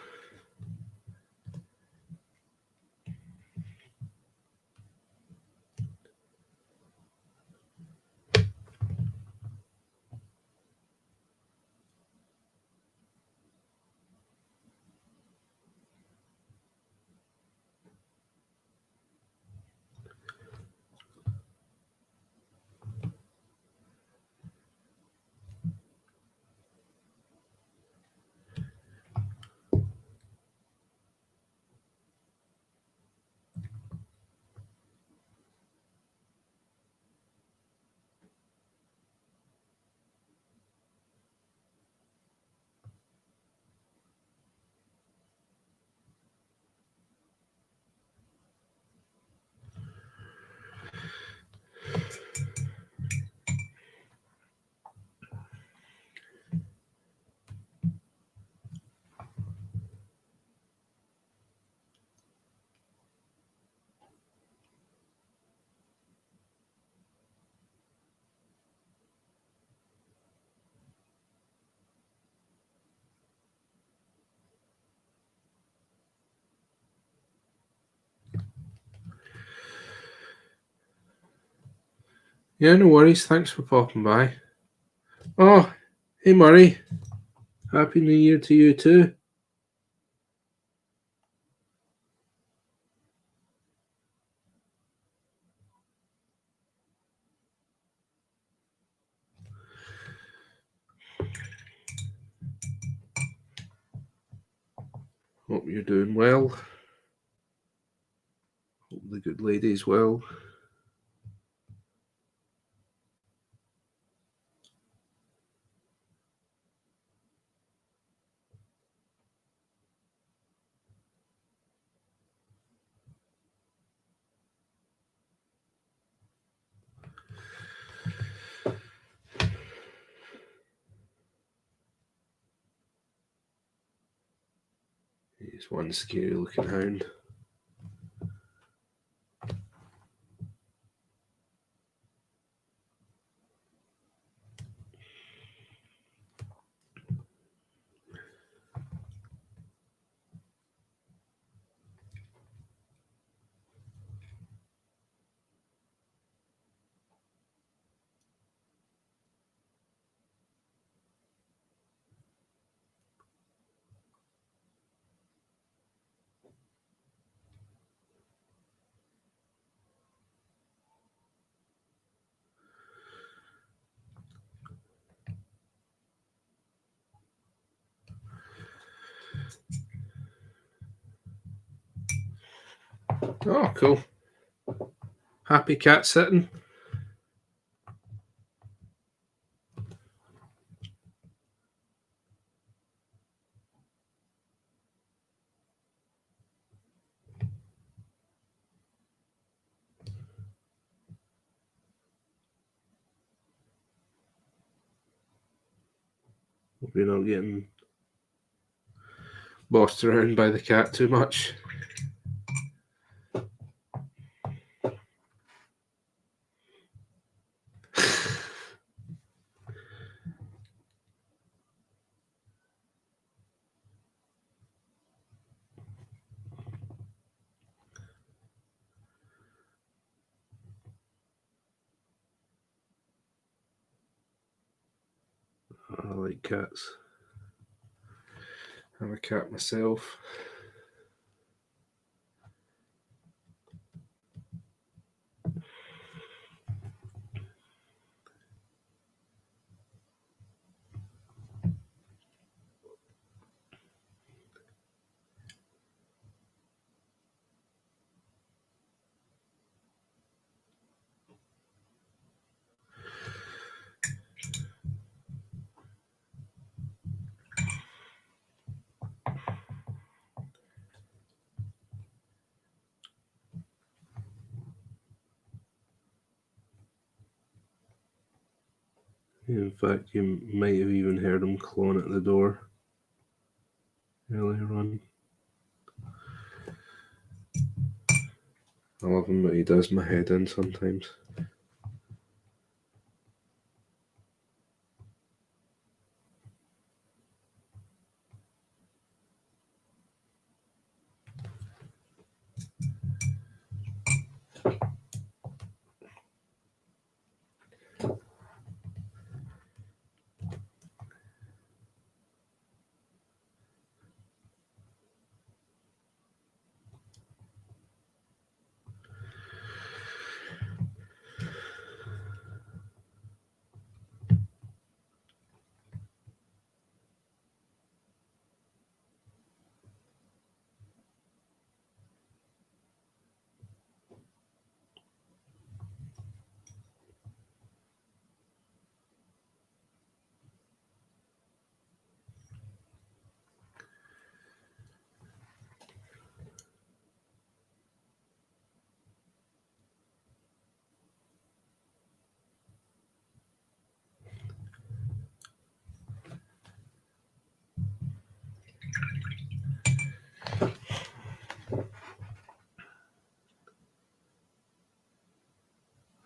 Yeah, no worries. Thanks for popping by. Oh, hey Murray. Happy New Year to you too. Hope you're doing well. Hope the good lady's well. He's one scary looking hound. Oh, cool. Happy cat sitting. Hope you're not getting bossed around by the cat too much. I like cats. I'm a cat myself. In fact, you might have even heard him clawing at the door earlier on. I love him, but he does my head in sometimes.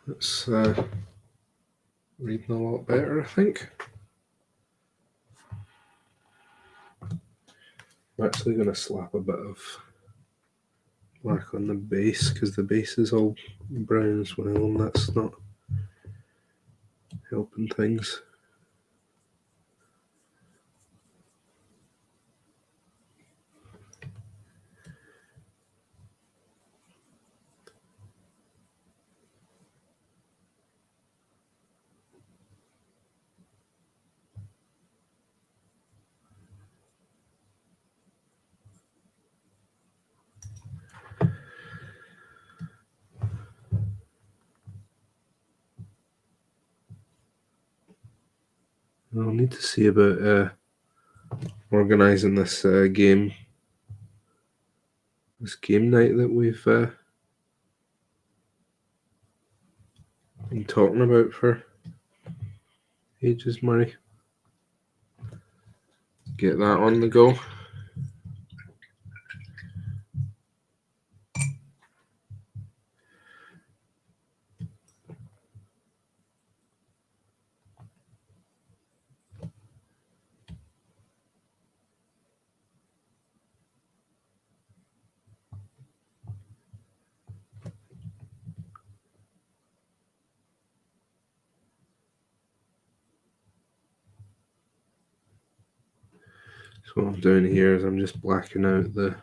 It's reading a lot better, I think. I'm actually going to slap a bit of black on the base because the base is all brown as well, and that's not helping things. I'll need to see about organising this game night that we've been talking about for ages, Murray. Get that on the go. So what I'm doing here is I'm just blacking out the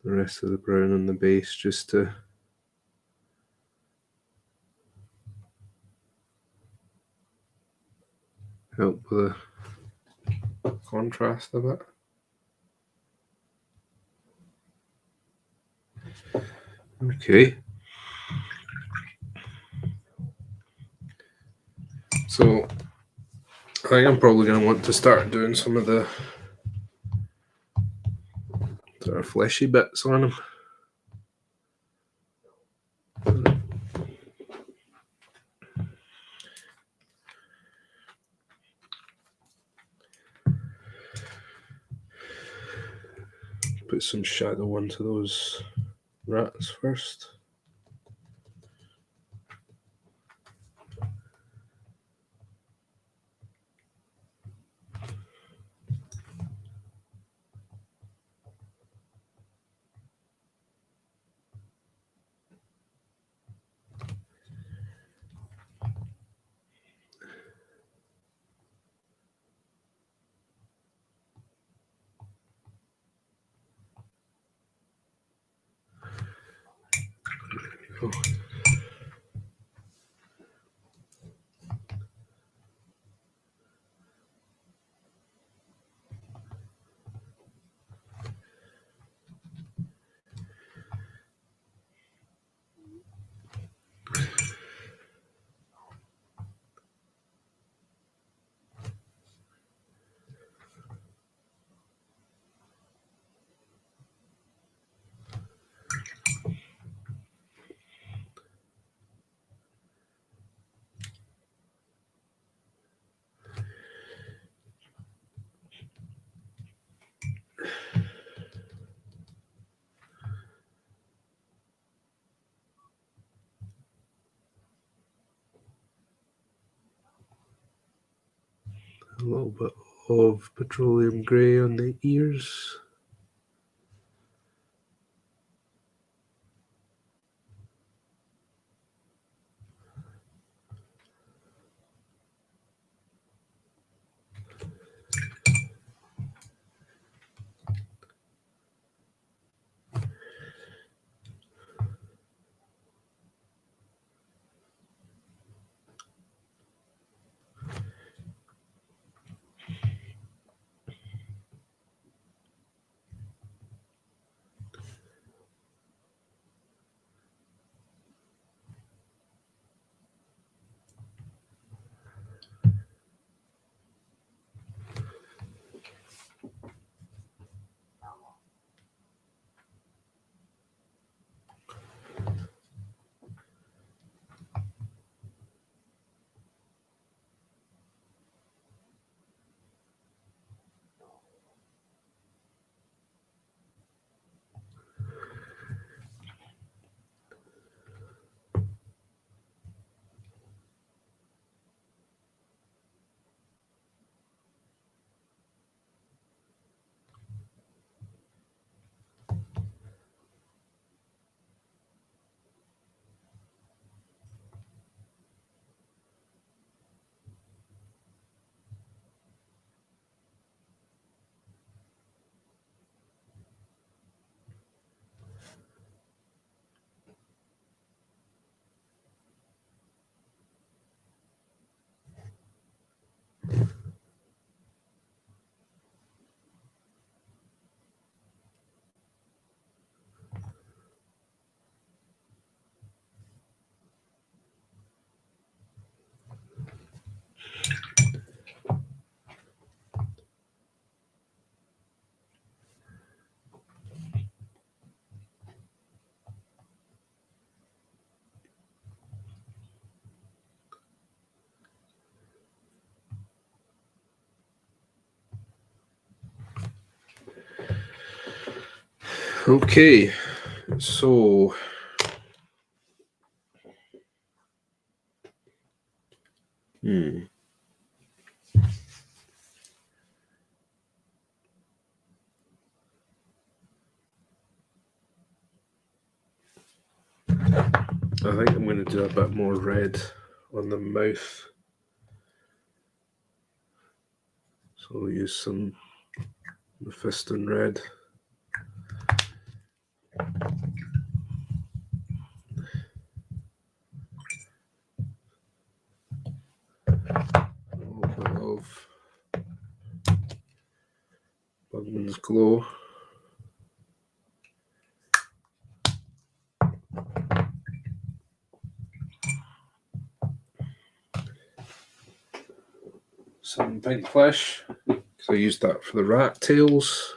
rest of the brown on the base just to help with the contrast a bit. Okay. So I think I'm probably going to want to start doing some of the sort of fleshy bits on them. Put some shadow onto those rats first. Oh. A little bit of petroleum grey on the ears. Okay, so I think I'm going to do a bit more red on the mouth. So we'll use some Mephiston red. A little bit of Bugman's Glow. Some Pink Flesh, because I used that for the rat tails.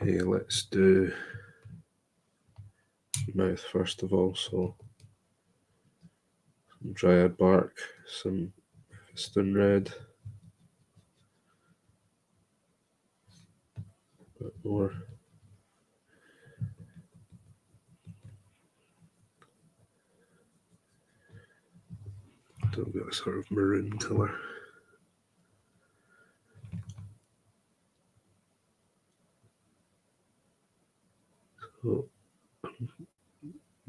Okay, let's do mouth first of all. So some Dryad Bark, some Mephiston red, a bit more. So we've got a sort of maroon colour. So I'm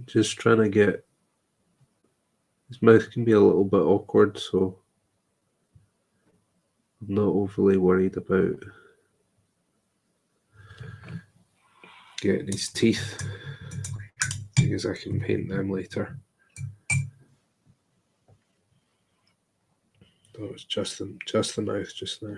just trying to get, his mouth can be a little bit awkward, so I'm not overly worried about getting his teeth, because I can paint them later. So it's just the mouth just now.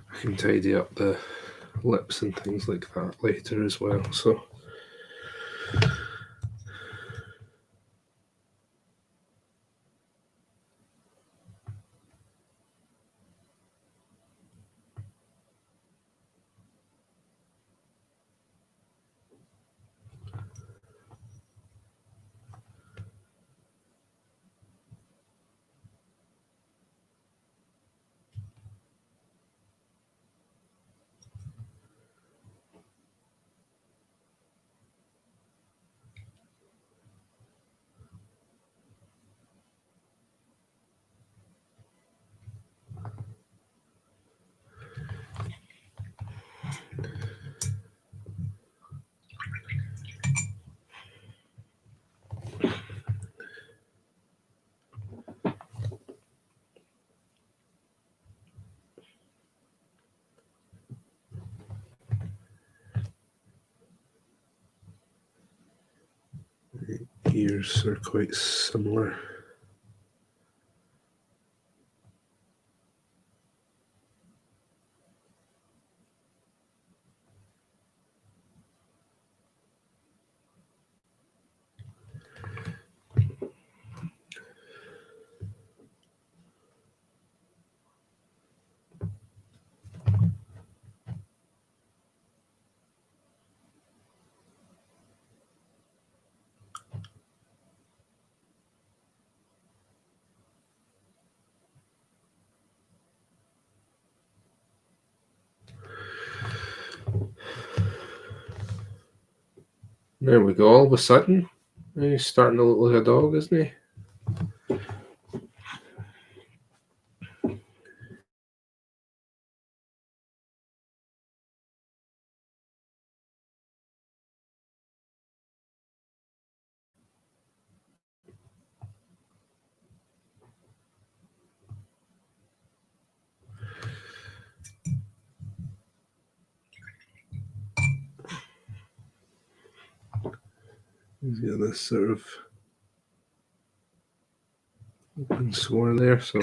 I can tidy up the lips and things like that later as well. So the ears are quite similar. There we go. All of a sudden, he's starting to look like a dog, isn't he? He's got this sort of open score there, so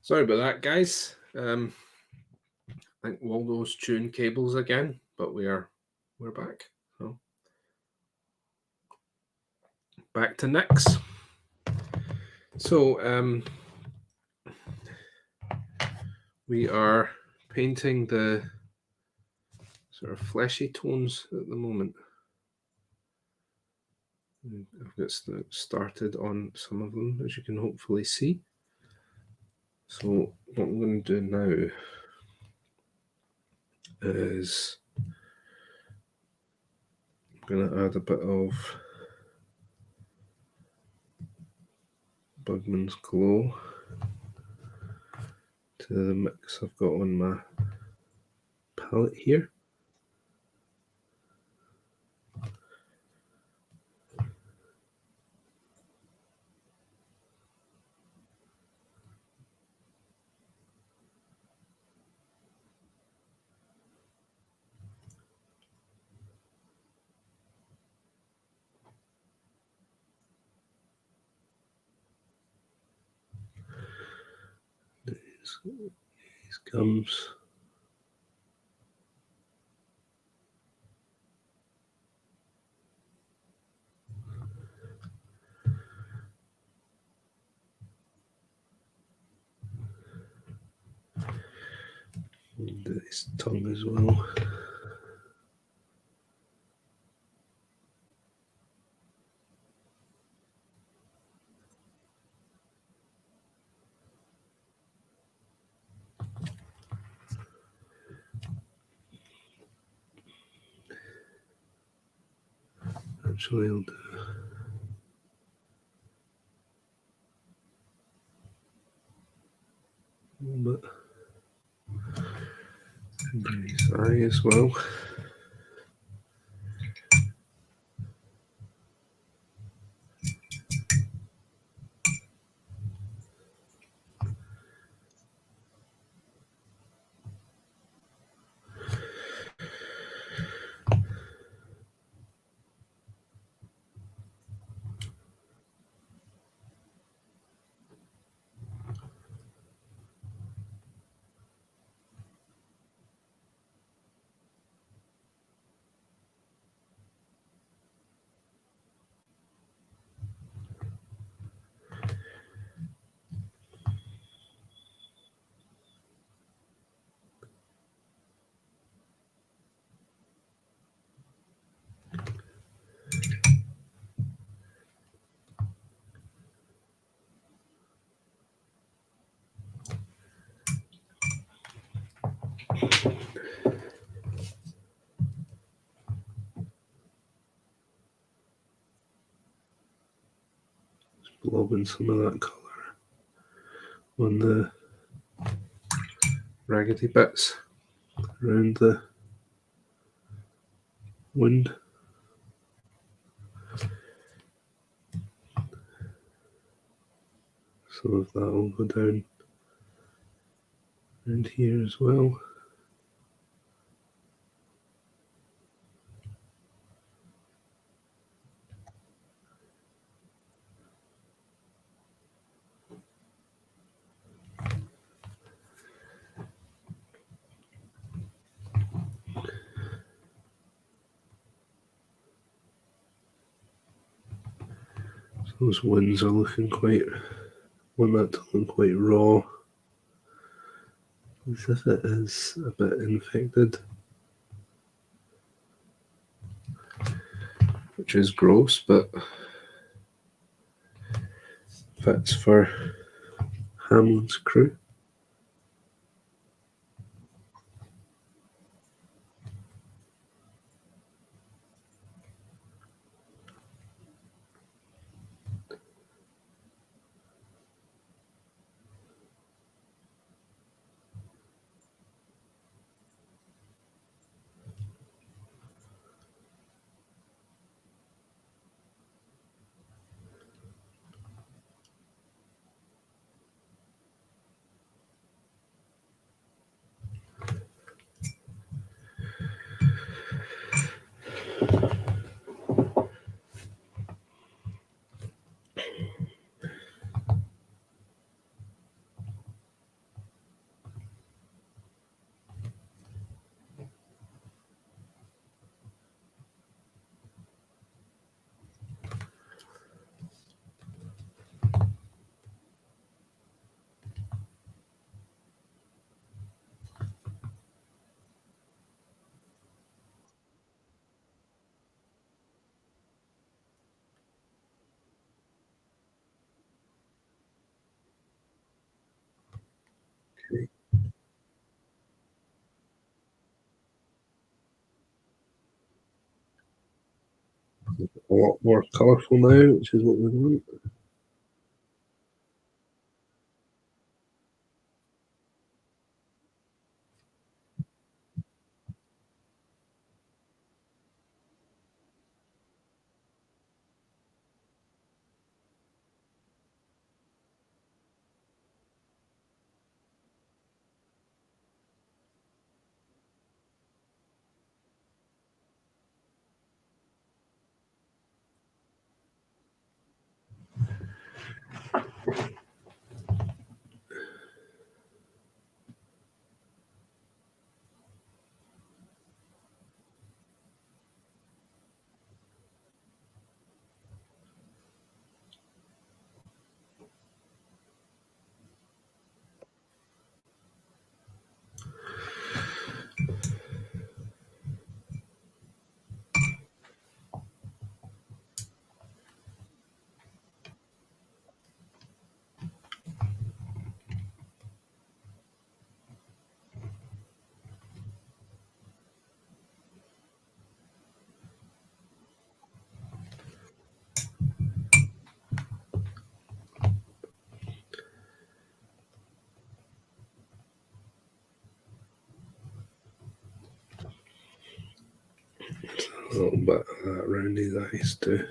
Sorry about that, guys. I think Waldo's tuned cables again, but we're back. So back to Nix. So we are painting the sort of fleshy tones at the moment. I've got started on some of them, as you can hopefully see. So what I'm going to do now is I'm going to add a bit of Bugman's Glow to the mix I've got on my palette here. These gums. And his tongue as well. Actually, I'll do a little bit under his eye as well. Blobbing some of that colour on the raggedy bits around the wind. Some of that will go down around here as well. Those winds are looking quite, want that to look quite raw, as if it is a bit infected, which is gross, but fits for Hamlin's crew. a lot more colourful now, which is what we want. A little bit of that around his eyes to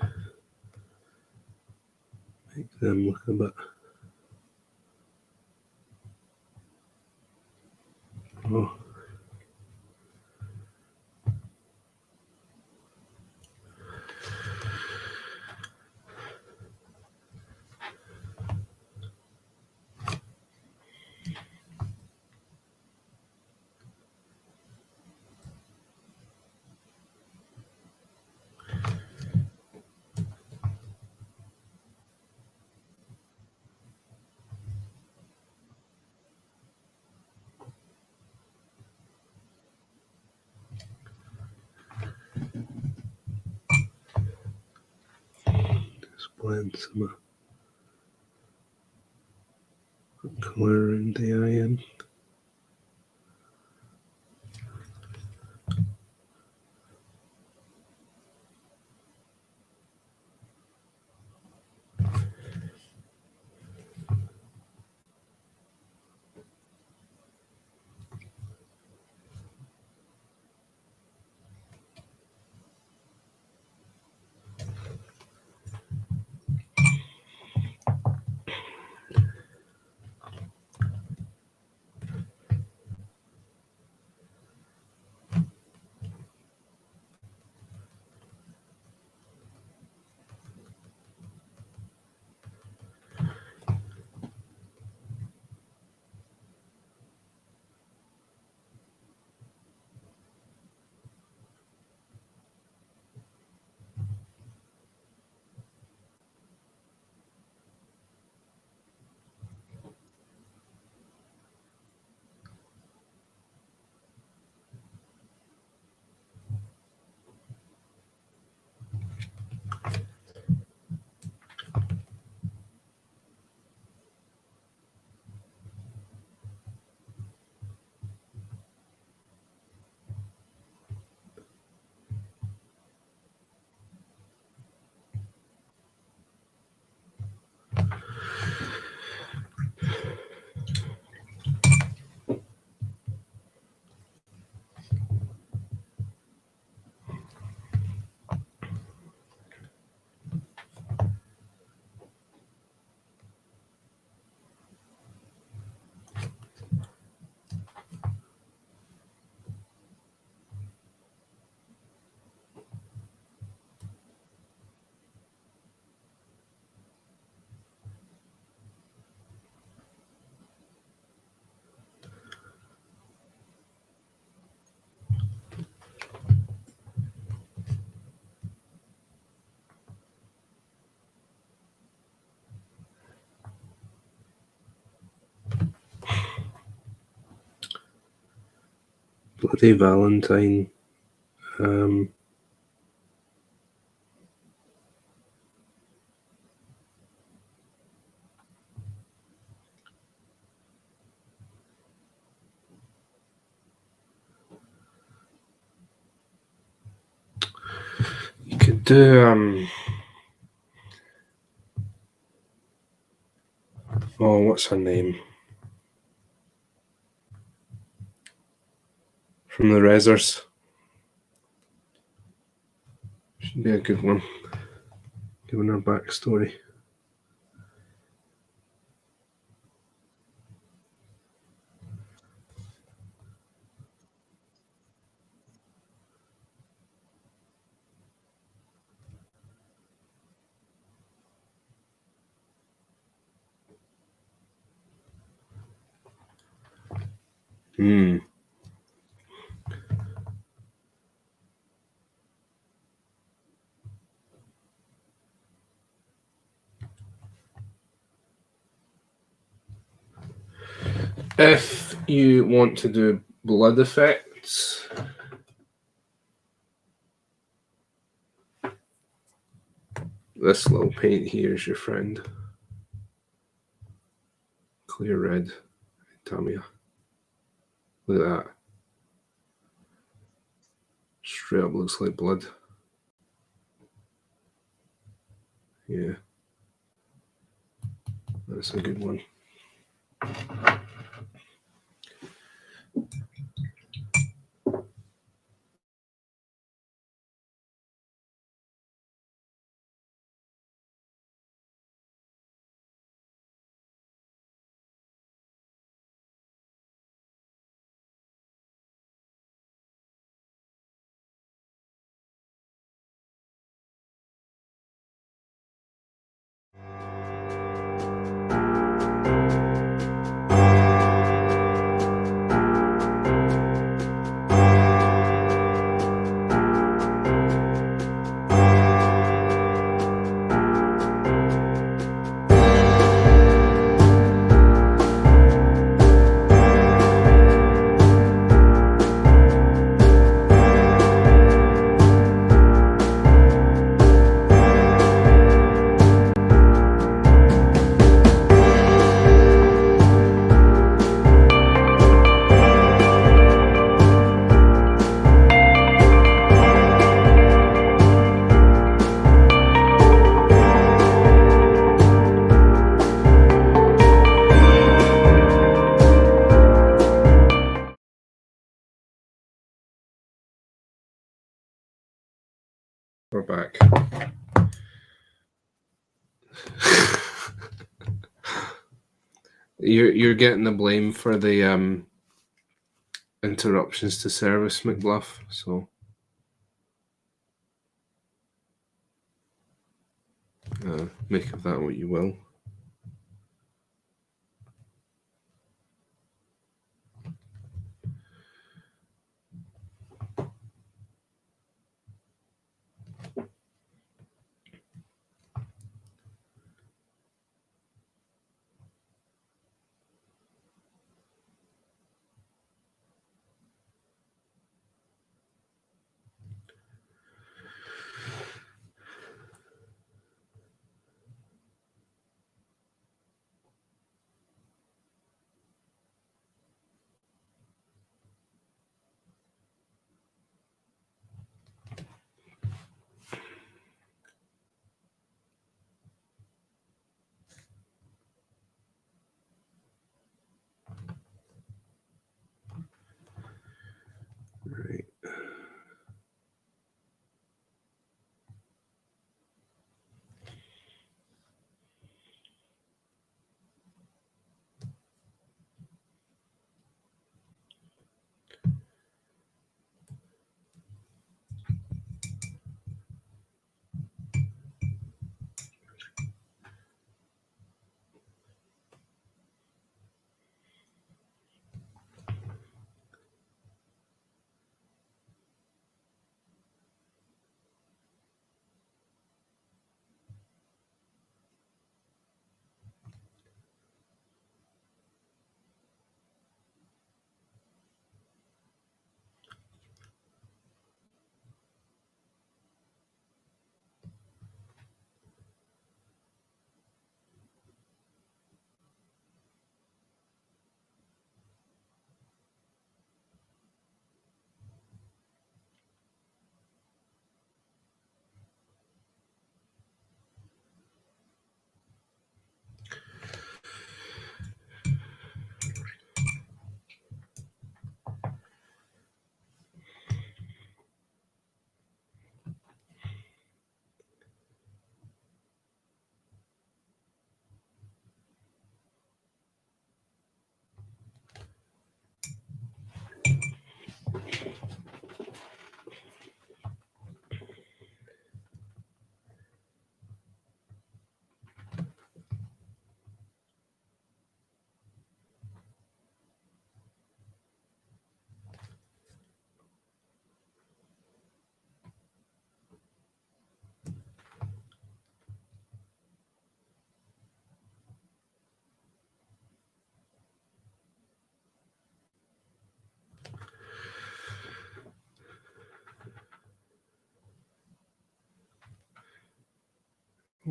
make them look a bit. Oh. Just blend some colour around the eye in. Bloody Valentine. You could do oh, what's her name? From the Rezzers. Should be a good one, given her backstory. If you want to do blood effects, this little paint here is your friend. Clear red. Tamiya. Look at that. Straight up looks like blood. Yeah. That's a good one. We're back. You're getting the blame for the interruptions to service, McBluff. So make of that what you will.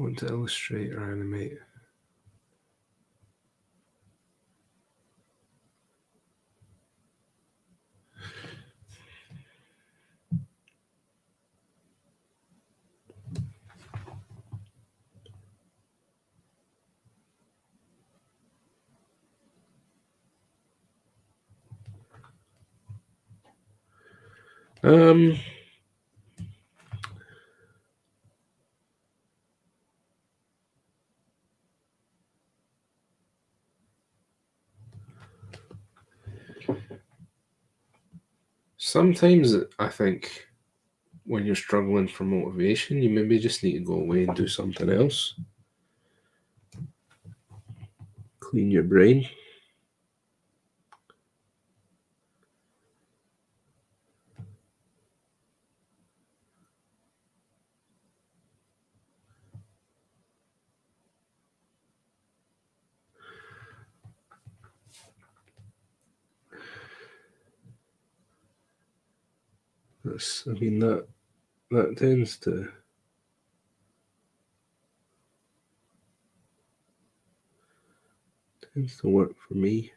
want to illustrate or animate. Sometimes I think when you're struggling for motivation, you maybe just need to go away and do something else. Clean your brain. That tends to work for me.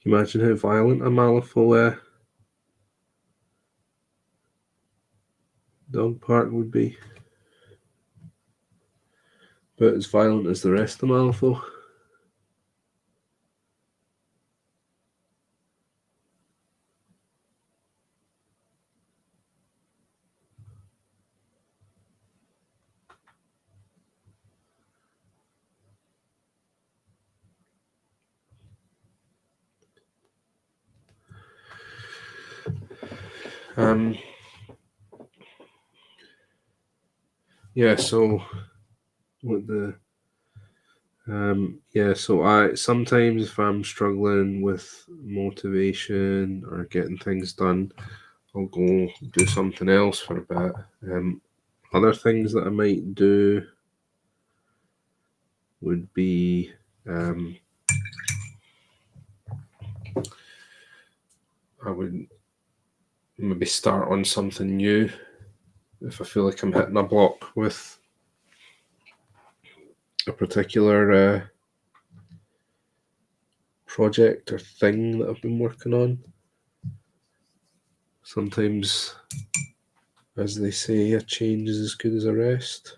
Imagine how violent a Malifaux dog park would be. But as violent as the rest of Malifaux. Yeah, so what the so I sometimes if I'm struggling with motivation or getting things done, I'll go do something else for a bit. Other things that I might do would be I would maybe start on something new if I feel like I'm hitting a block with a particular project or thing that I've been working on. Sometimes, as they say, a change is as good as a rest.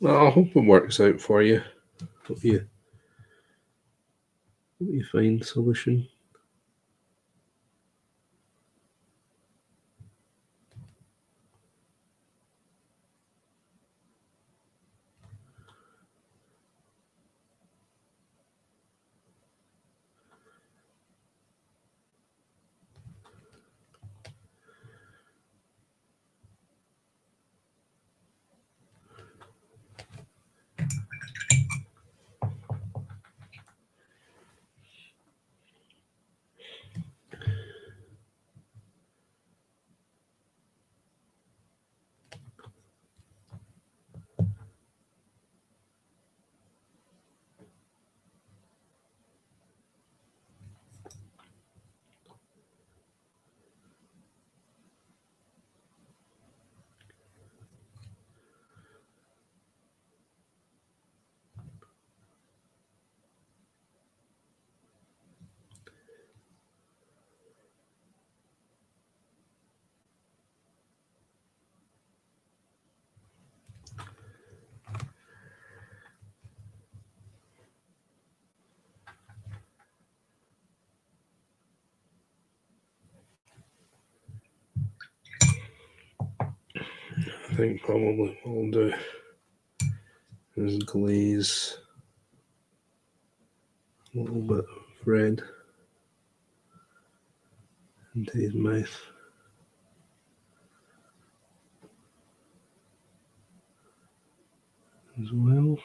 Well, I hope it works out for you. Hope you find a solution. I think probably what we'll do is glaze a little bit of red into his mouth as well.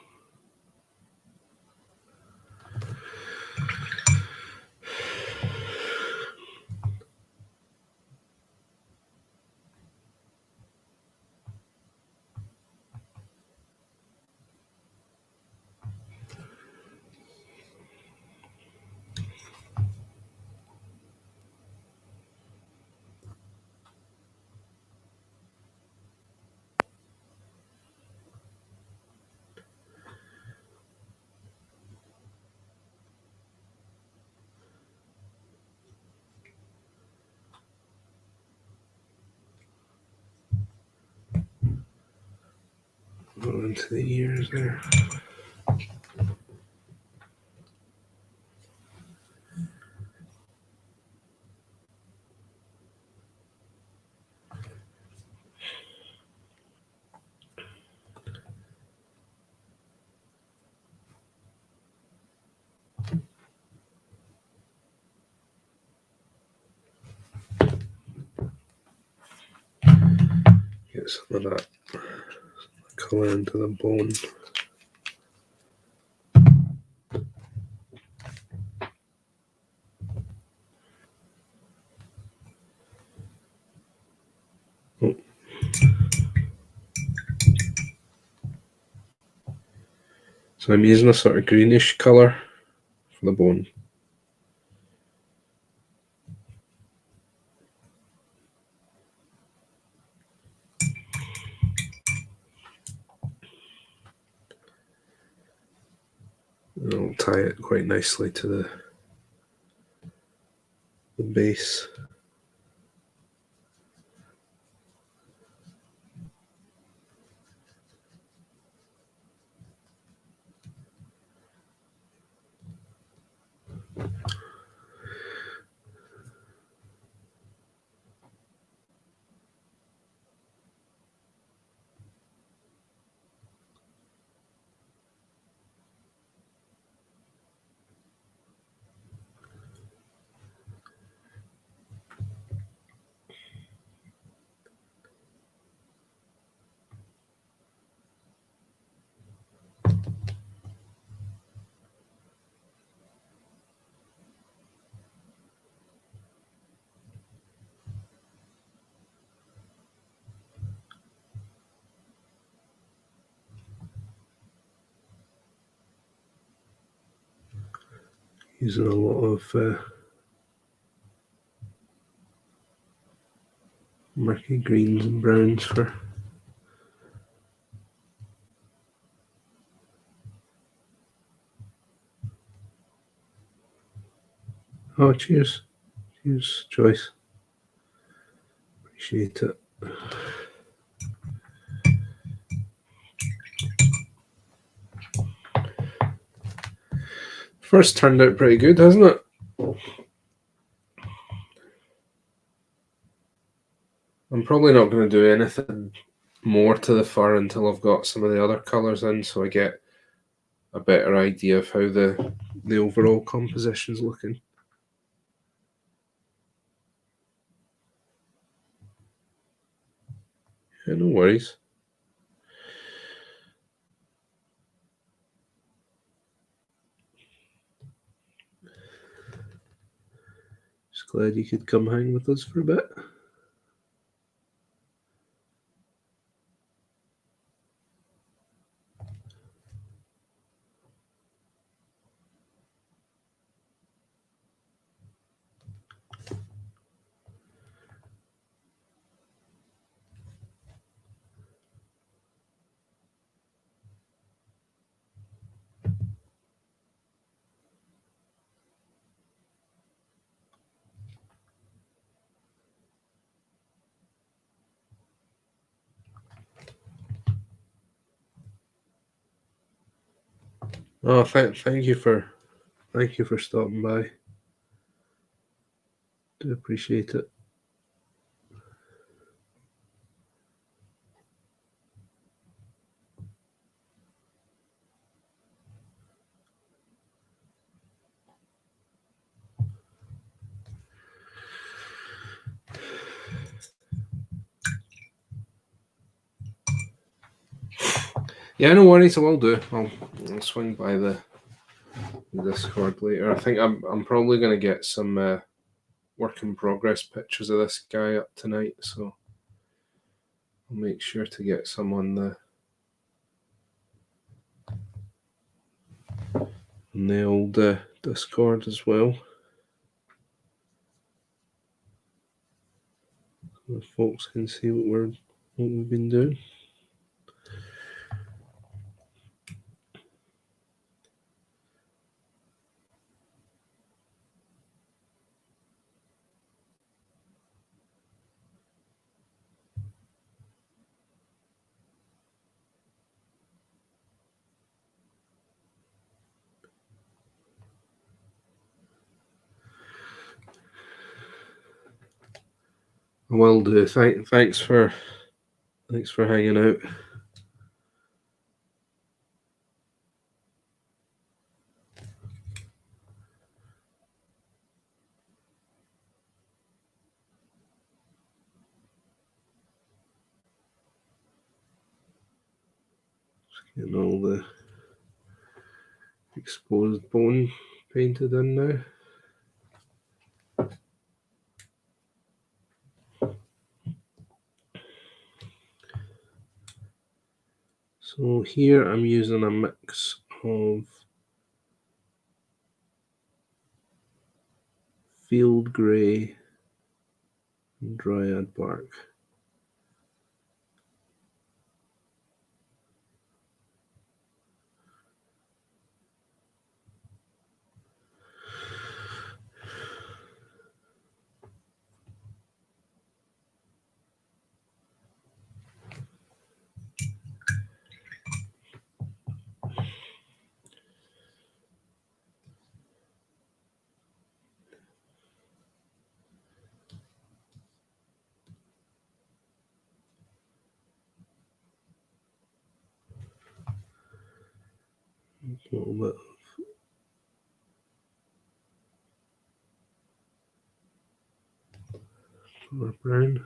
Go into the ears there. Get some of that colour into the bone. Oh. So I'm using a sort of greenish colour for the bone. And I'll tie it quite nicely to the base. Using a lot of murky greens and browns for oh, cheers. Cheers, Joyce. Appreciate it. First turned out pretty good, hasn't it? I'm probably not going to do anything more to the fur until I've got some of the other colours in, so I get a better idea of how the overall composition's looking. Yeah, no worries. Just glad you could come hang with us for a bit. Oh, thank you for stopping by. Do appreciate it. Yeah, no worries. I will do. I'll swing by the Discord later. I think I'm probably going to get some work in progress pictures of this guy up tonight, so I'll make sure to get some on the old Discord as well. So folks can see what we've been doing. I will do. Thanks for hanging out. Just getting all the exposed bone painted in now. So here I'm using a mix of field grey and dryad bark. A little bit of brown.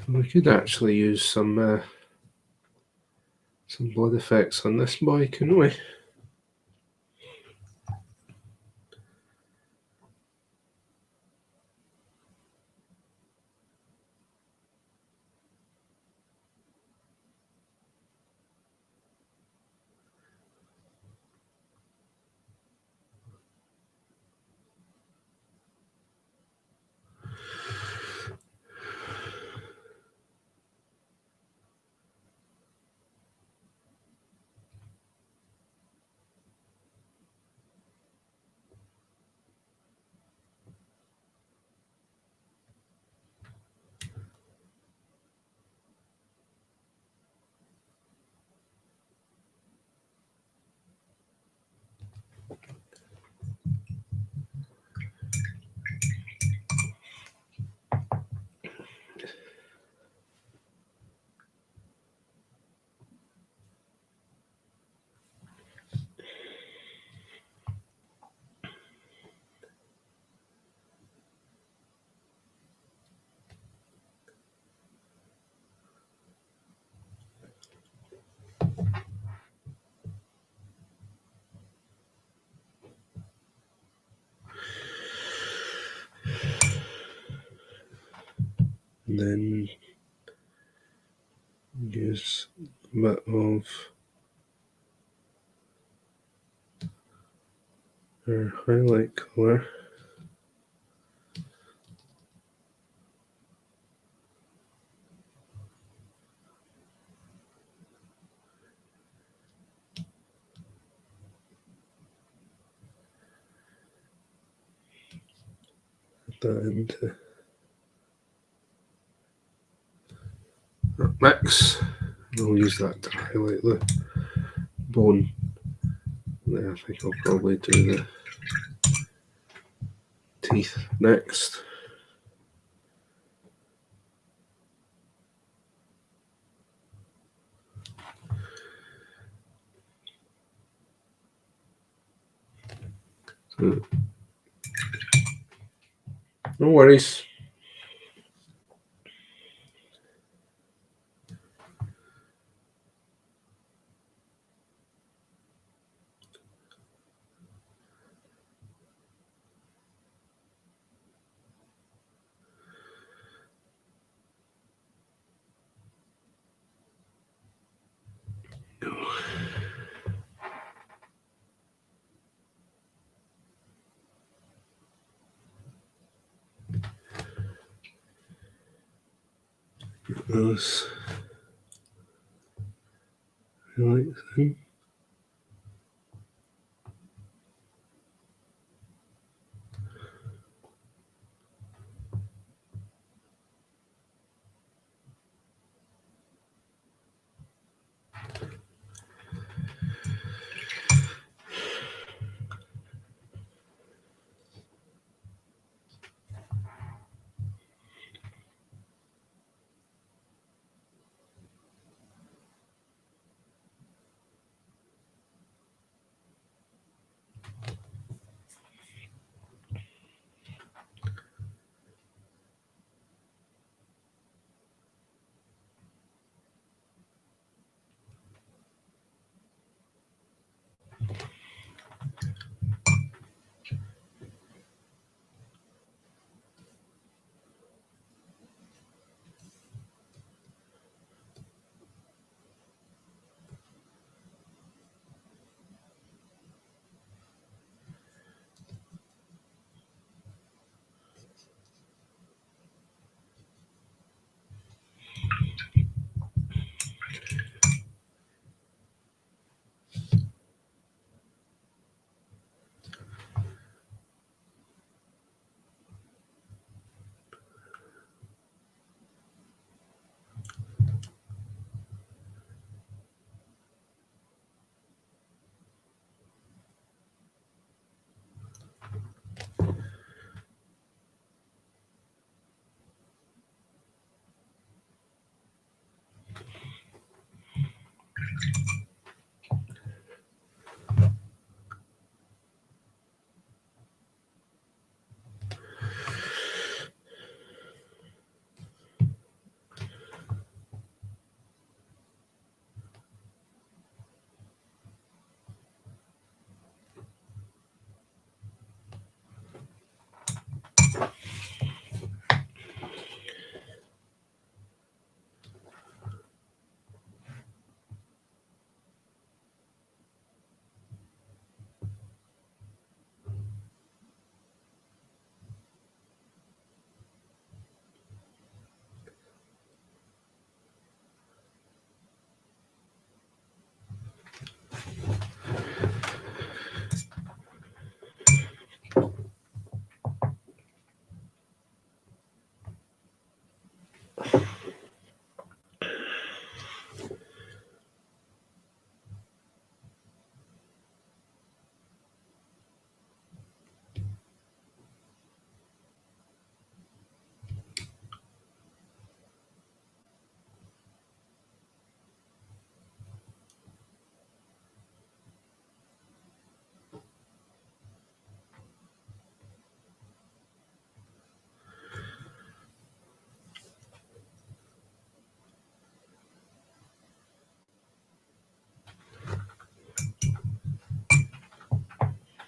We could actually use some blood effects on this boy, couldn't we? and then use a bit of our highlight color. Put that into that mix. And I'll use that to highlight the bone. Then I think I'll probably do the teeth next. So, no worries. Those highlights in.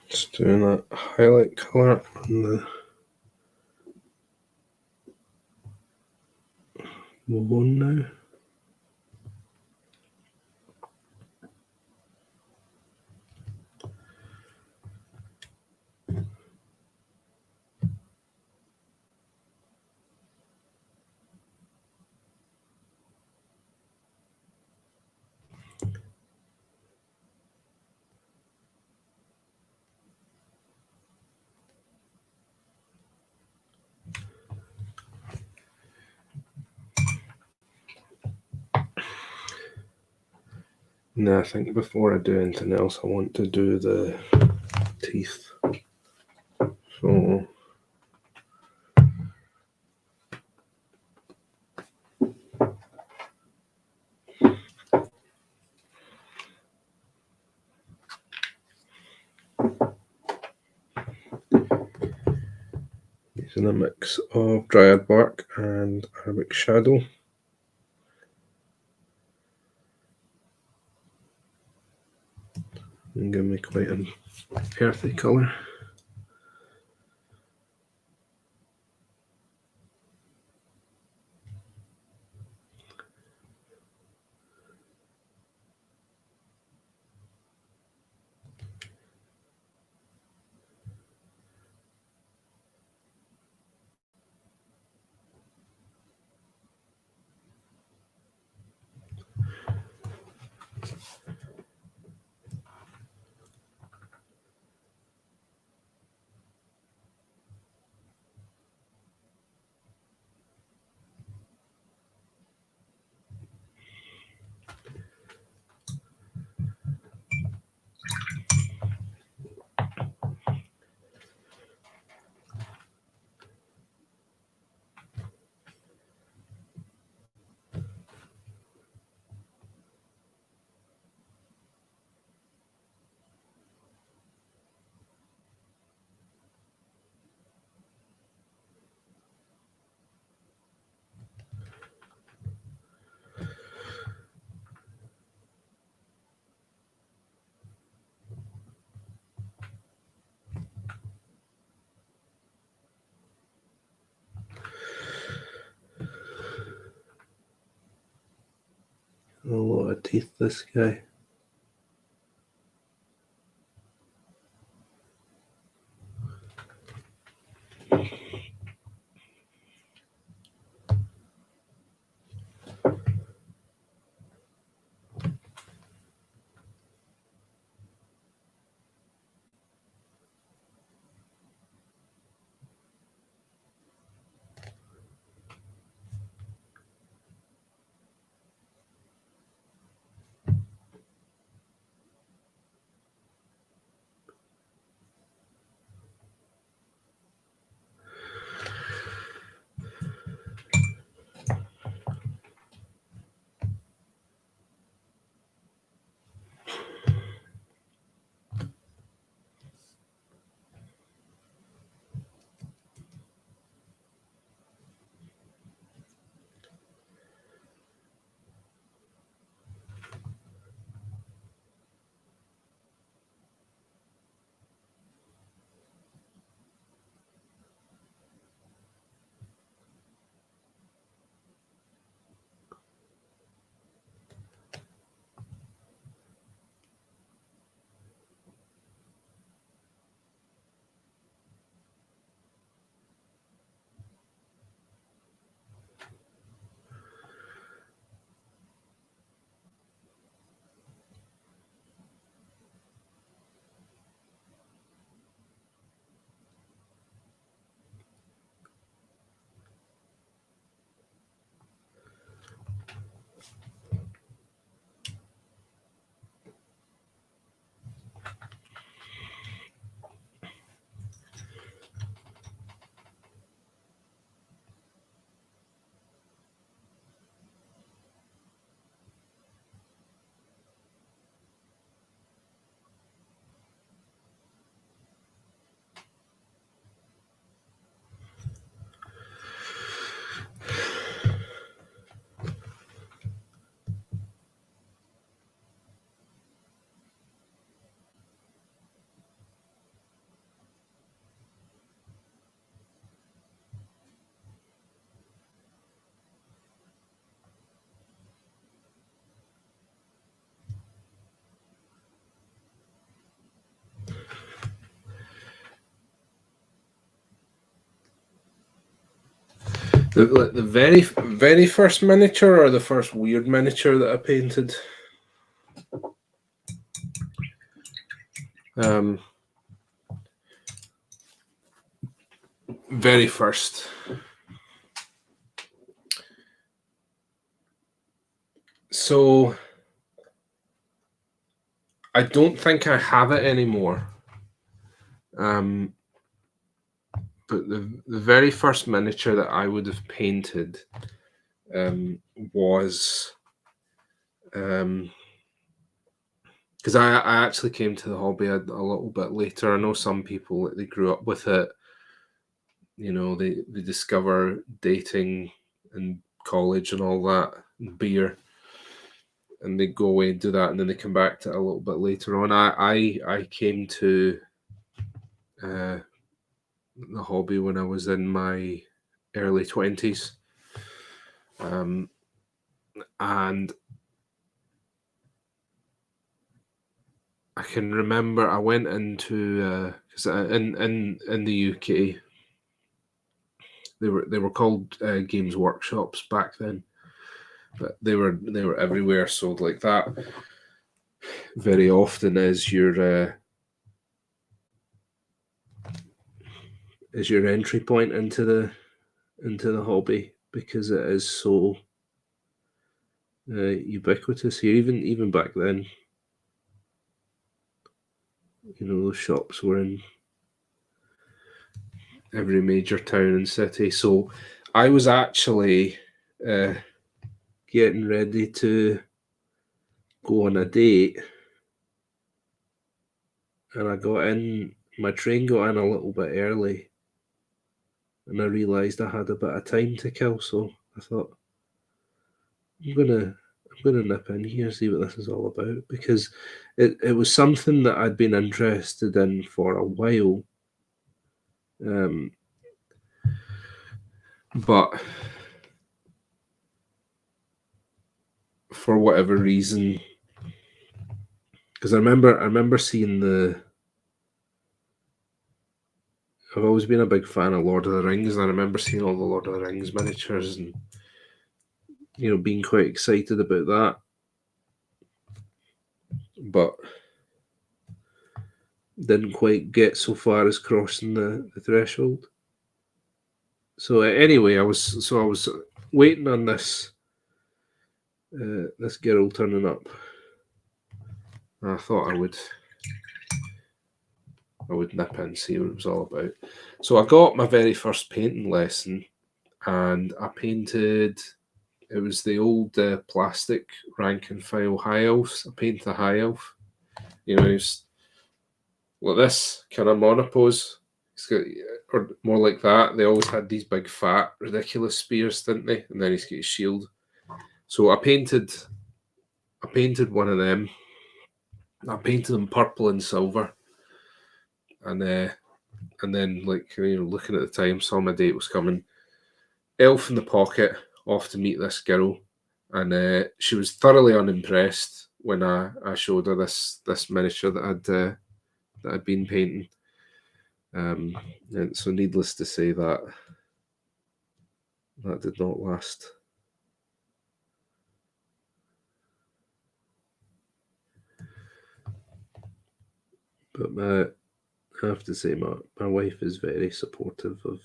Just doing that highlight color on the move on now. Now, I think before I do anything else, I want to do the teeth. So using a mix of dryad bark and Arabic shadow. And give me quite an earthy colour. A lot of teeth, this guy. The very first miniature, or the first weird miniature that I painted? Very first. So I don't think I have it anymore. But the very first miniature that I would have painted was because I actually came to the hobby a little bit later. I know some people, they grew up with it. You know, they discover dating and college and all that, and beer, and they go away and do that, and then they come back to it a little bit later on. I came to the hobby when I was in my early 20s, and I can remember I went into because in the UK they were called Games Workshops back then, but they were everywhere. So like that very often is your entry point into the hobby, because it is so ubiquitous here. Even back then, you know, those shops were in every major town and city. So I was actually getting ready to go on a date, and my train got in a little bit early, and I realised I had a bit of time to kill. So I thought, I'm gonna nip in here, see what this is all about, because it was something that I'd been interested in for a while. But for whatever reason, because I remember seeing I've always been a big fan of Lord of the Rings, and I remember seeing all the Lord of the Rings miniatures, and you know, being quite excited about that. But didn't quite get so far as crossing the threshold. So anyway, I was waiting on this girl turning up. And I thought I would nip in and see what it was all about. So I got my very first painting lesson, and I painted. It was the old plastic rank and file high elves. I painted the high elf. You know, he's like this kind of monopose. Or more like that. They always had these big, fat, ridiculous spears, didn't they? And then he's got his shield. So I painted one of them. I painted them purple and silver, and then, like, you know, looking at the time, saw my date was coming. Elf in the pocket, off to meet this girl, and she was thoroughly unimpressed when I showed her this miniature that I'd been painting. And so, needless to say, that did not last. But I have to say, my wife is very supportive of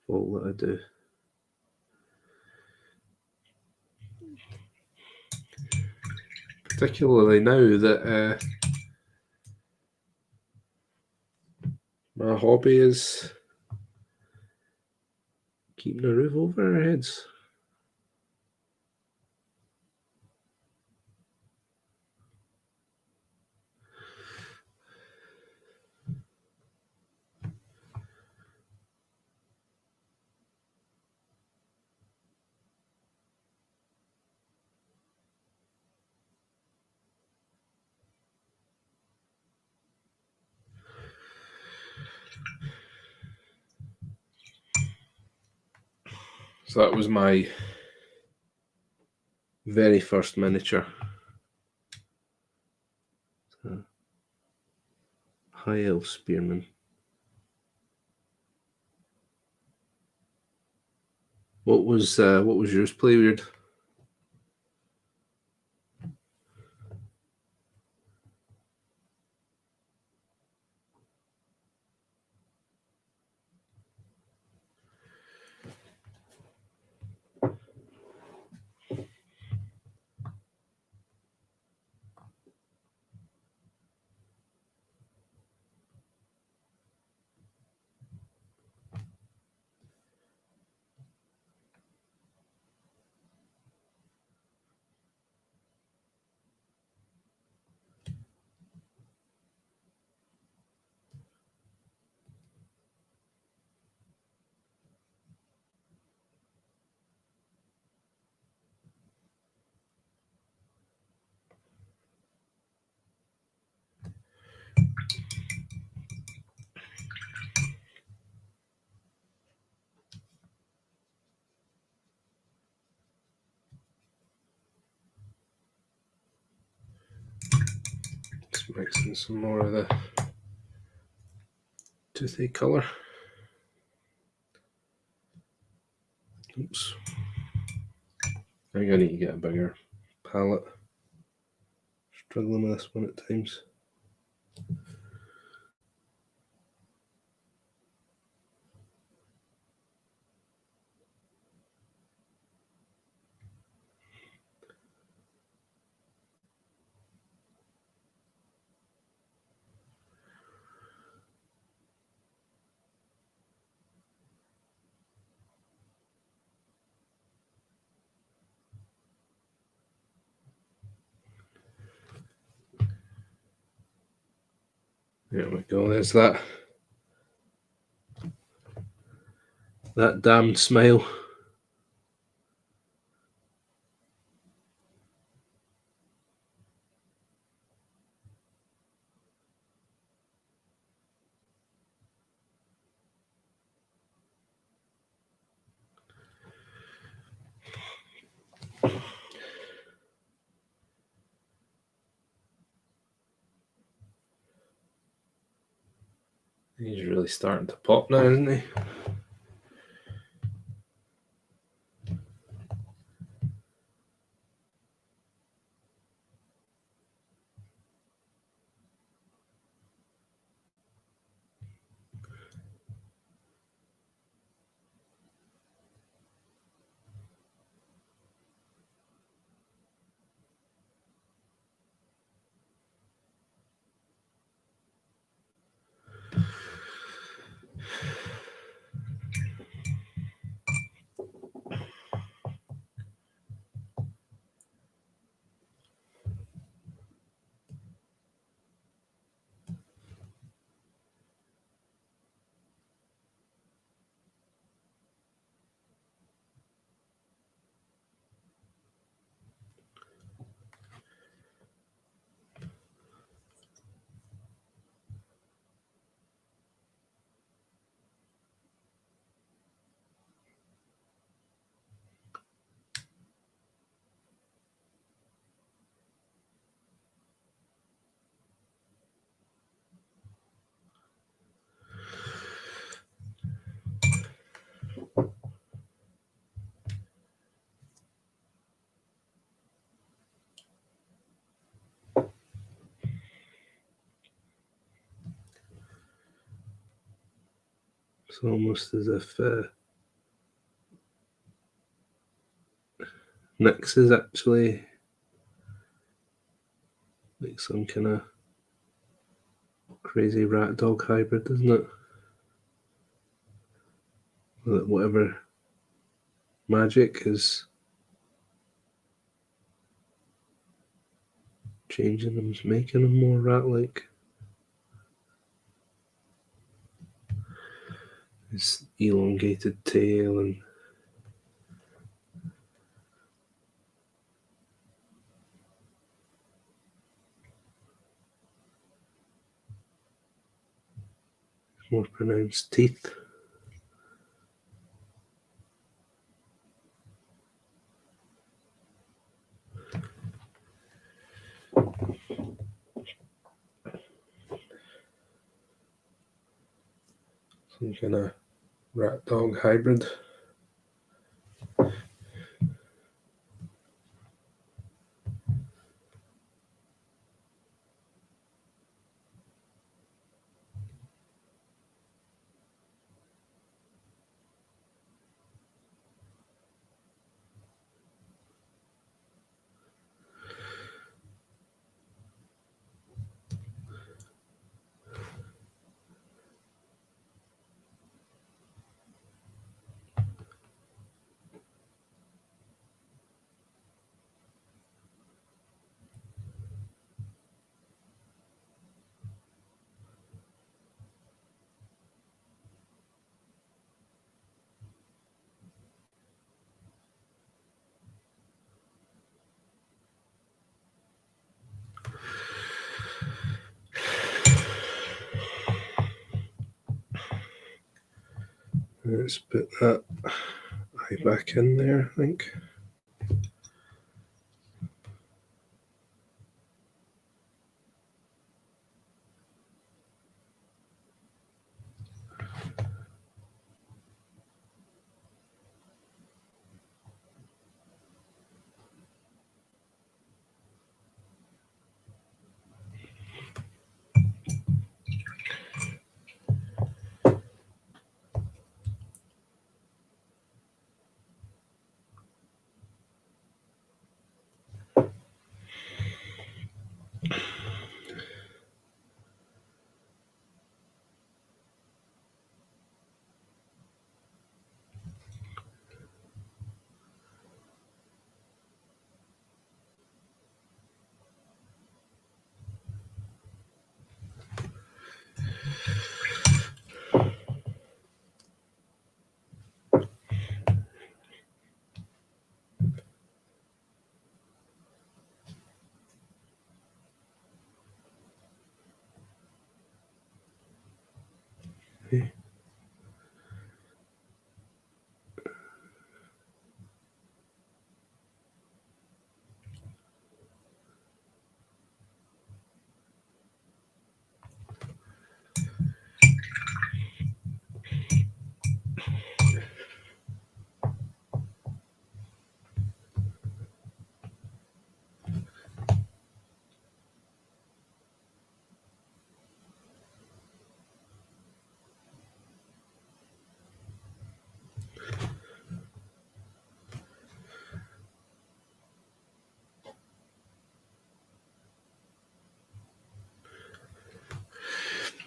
all that I do. Particularly now that my hobby is keeping a roof over our heads. So that was my very first miniature. High elf spearman. What was yours play weird? Just mixing some more of the toothy color. Oops. I think I need to get a bigger palette. Struggling with this one at times. There we go, there's that damned smile. He's really starting to pop now, isn't he? It's almost as if Nix is actually like some kind of crazy rat dog hybrid, isn't it? That whatever magic is changing them, making them more rat-like. His elongated tail and more pronounced teeth. Some kind of rat dog hybrid. Let's put that eye back in there, I think.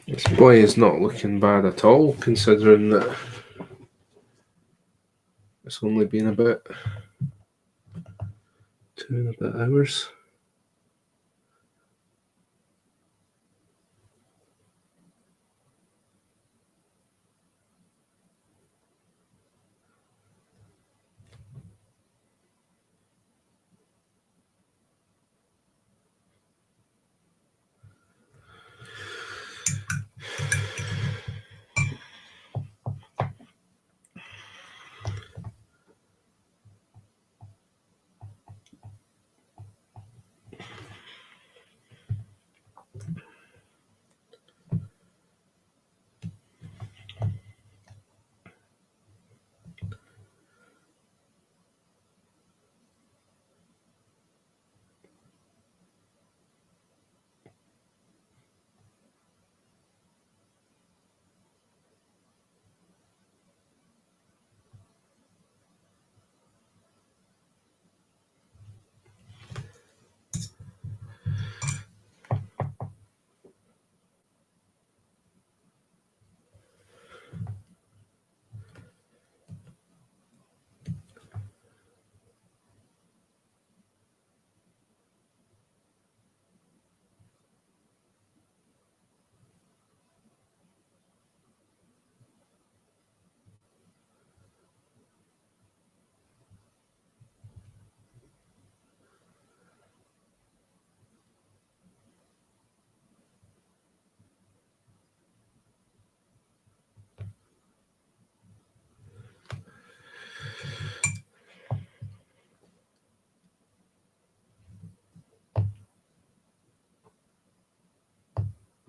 This boy is not looking bad at all, considering that it's only been about 2.5 hours.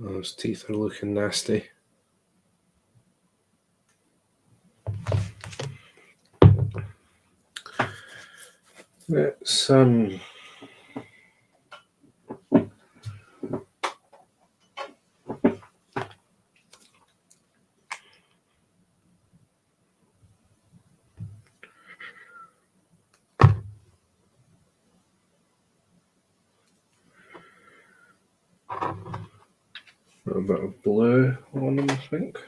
Those teeth are looking nasty. Let's put a bit of blue on them, I think.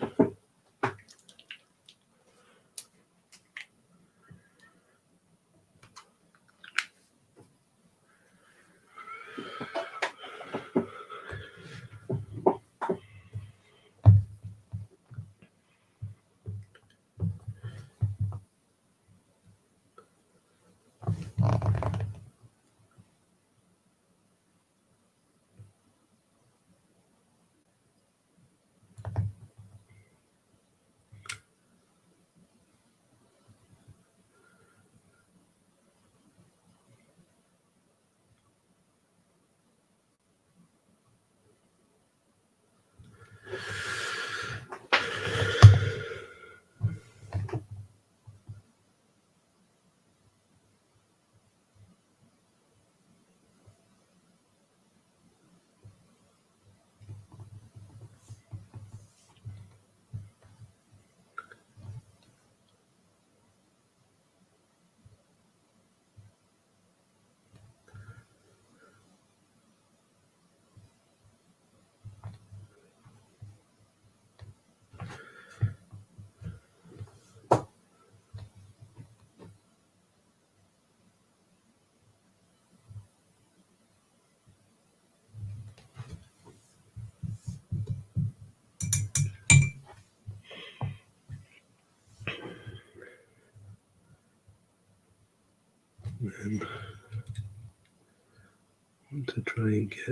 then I want to try and get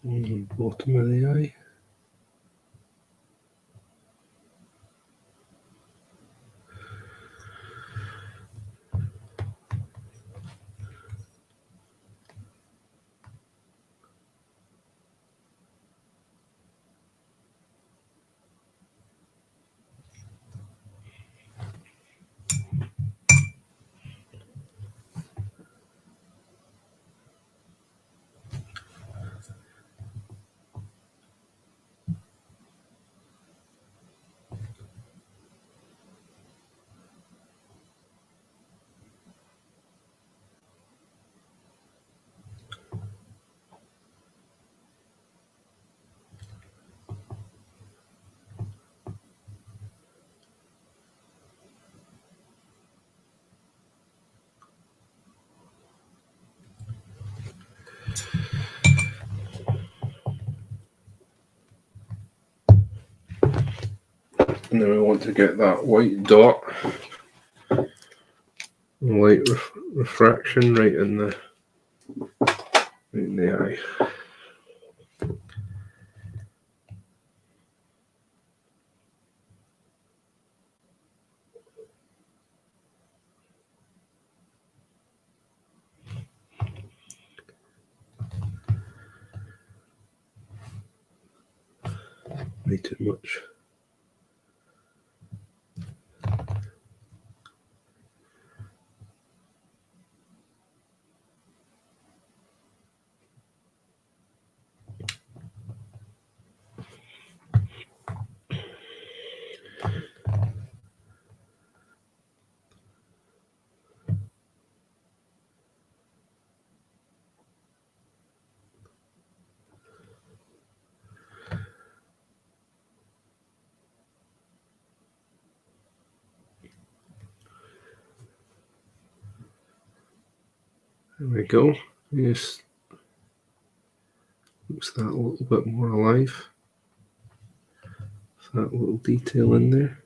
on the bottom of the eye. And then we want to get that white dot, light refraction right in the eye. Way too much. There we go. Just looks that a little bit more alive. That little detail in there.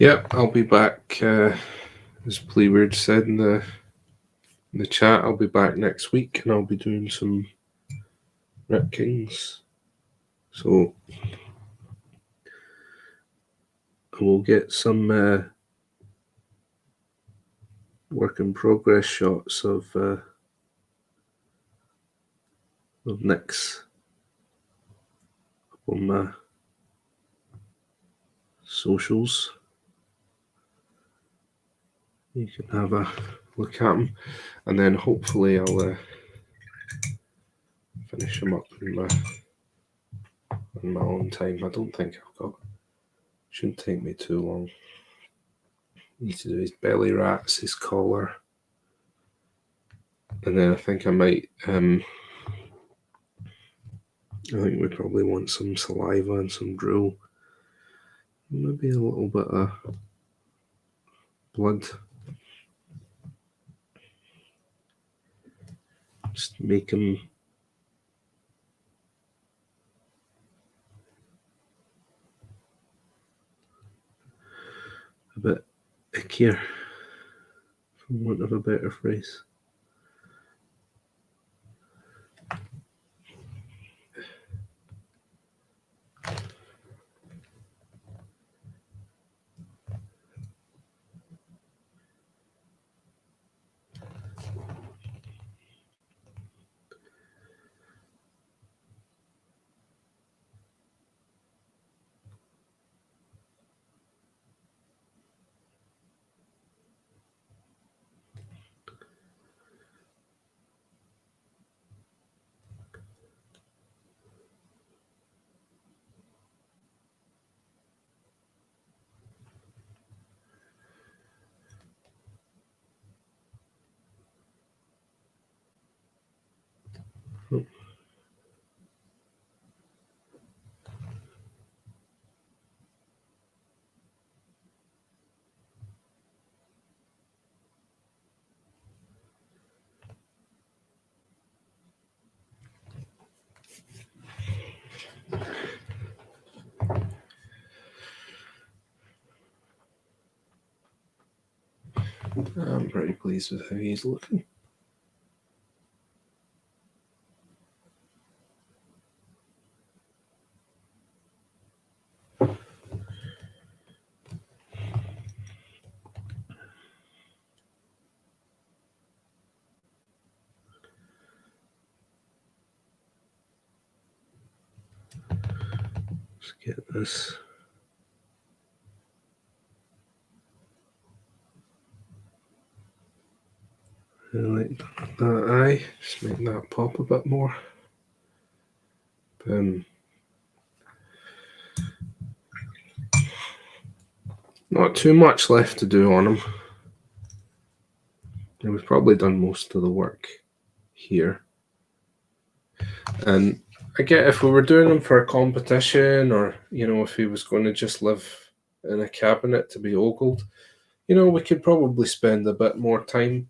Yep, I'll be back. As Bleeward said in the chat, I'll be back next week, and I'll be doing some Rip Kings. So we'll get some work in progress shots of Nix on my socials. You can have a look at them, and then hopefully I'll finish them up in my own time. I don't think I've got. Shouldn't take me too long. Need to do his belly rats, his collar, and then I think I might. I think we probably want some saliva and some drool. Maybe a little bit of blood. Just make him a bit ickier, for want of a better phrase. I'm pretty pleased with how he's looking. Let's get this. I like that eye. Just make that pop a bit more. Not too much left to do on him. And we've probably done most of the work here. And I get if we were doing them for a competition, or if he was going to just live in a cabinet to be ogled, we could probably spend a bit more time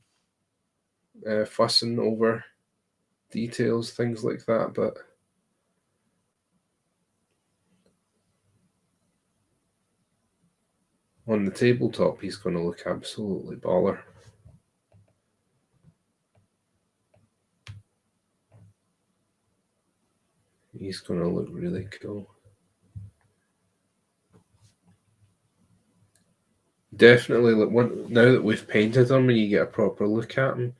fussing over details, things like that. But on the tabletop, he's going to look absolutely baller. He's going to look really cool. Definitely, now that we've painted him and you get a proper look at him,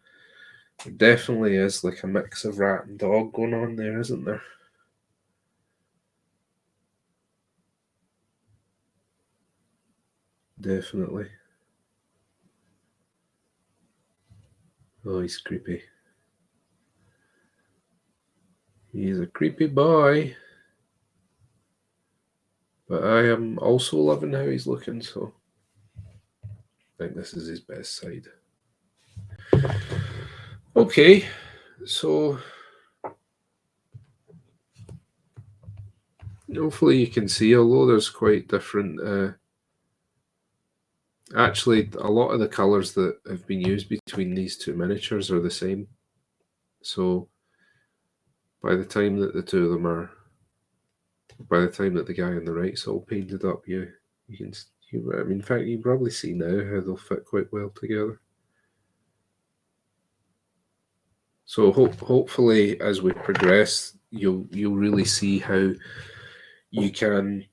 there definitely is like a mix of rat and dog going on there, isn't there? Definitely. Oh, he's creepy. He's a creepy boy. But I am also loving how he's looking, so I think this is his best side. Okay, so hopefully you can see, although there's quite different. Actually, a lot of the colours that have been used between these two miniatures are the same. So by the time that the two of them are, by the time that the guy on the right's all painted up, you in fact, you can probably see now how they'll fit quite well together. So hopefully, as we progress, you'll really see how you can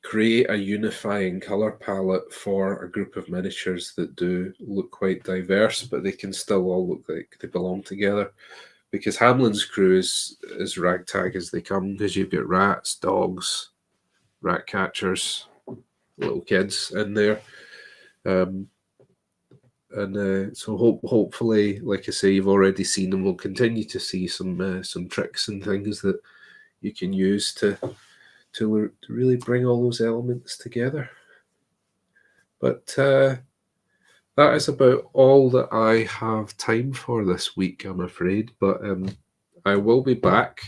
create a unifying color palette for a group of miniatures that do look quite diverse, but they can still all look like they belong together. Because Hamlin's crew is as ragtag as they come, because you've got rats, dogs, rat catchers, little kids in there. So hopefully, like I say, you've already seen, and we'll continue to see some tricks and things that you can use to really bring all those elements together. But that is about all that I have time for this week, I'm afraid. But I will be back.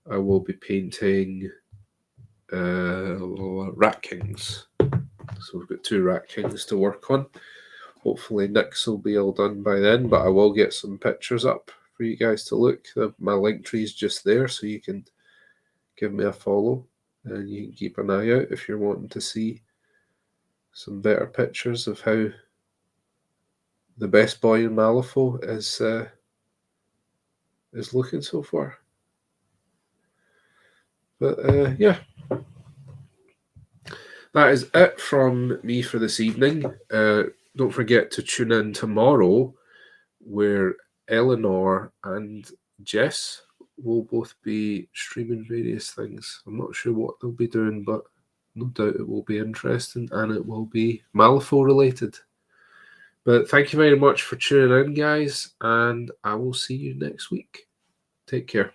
I will be painting Rat Kings. So we've got 2 Rat Kings to work on. Hopefully Nix will be all done by then, but I will get some pictures up for you guys to look. My link tree is just there, so you can give me a follow, and you can keep an eye out if you're wanting to see some better pictures of how the best boy in Malifaux is looking so far. But yeah, that is it from me for this evening. Don't forget to tune in tomorrow, where Eleanor and Jess will both be streaming various things. I'm not sure what they'll be doing, but no doubt it will be interesting, and it will be Malifaux related. But thank you very much for tuning in, guys, and I will see you next week. Take care.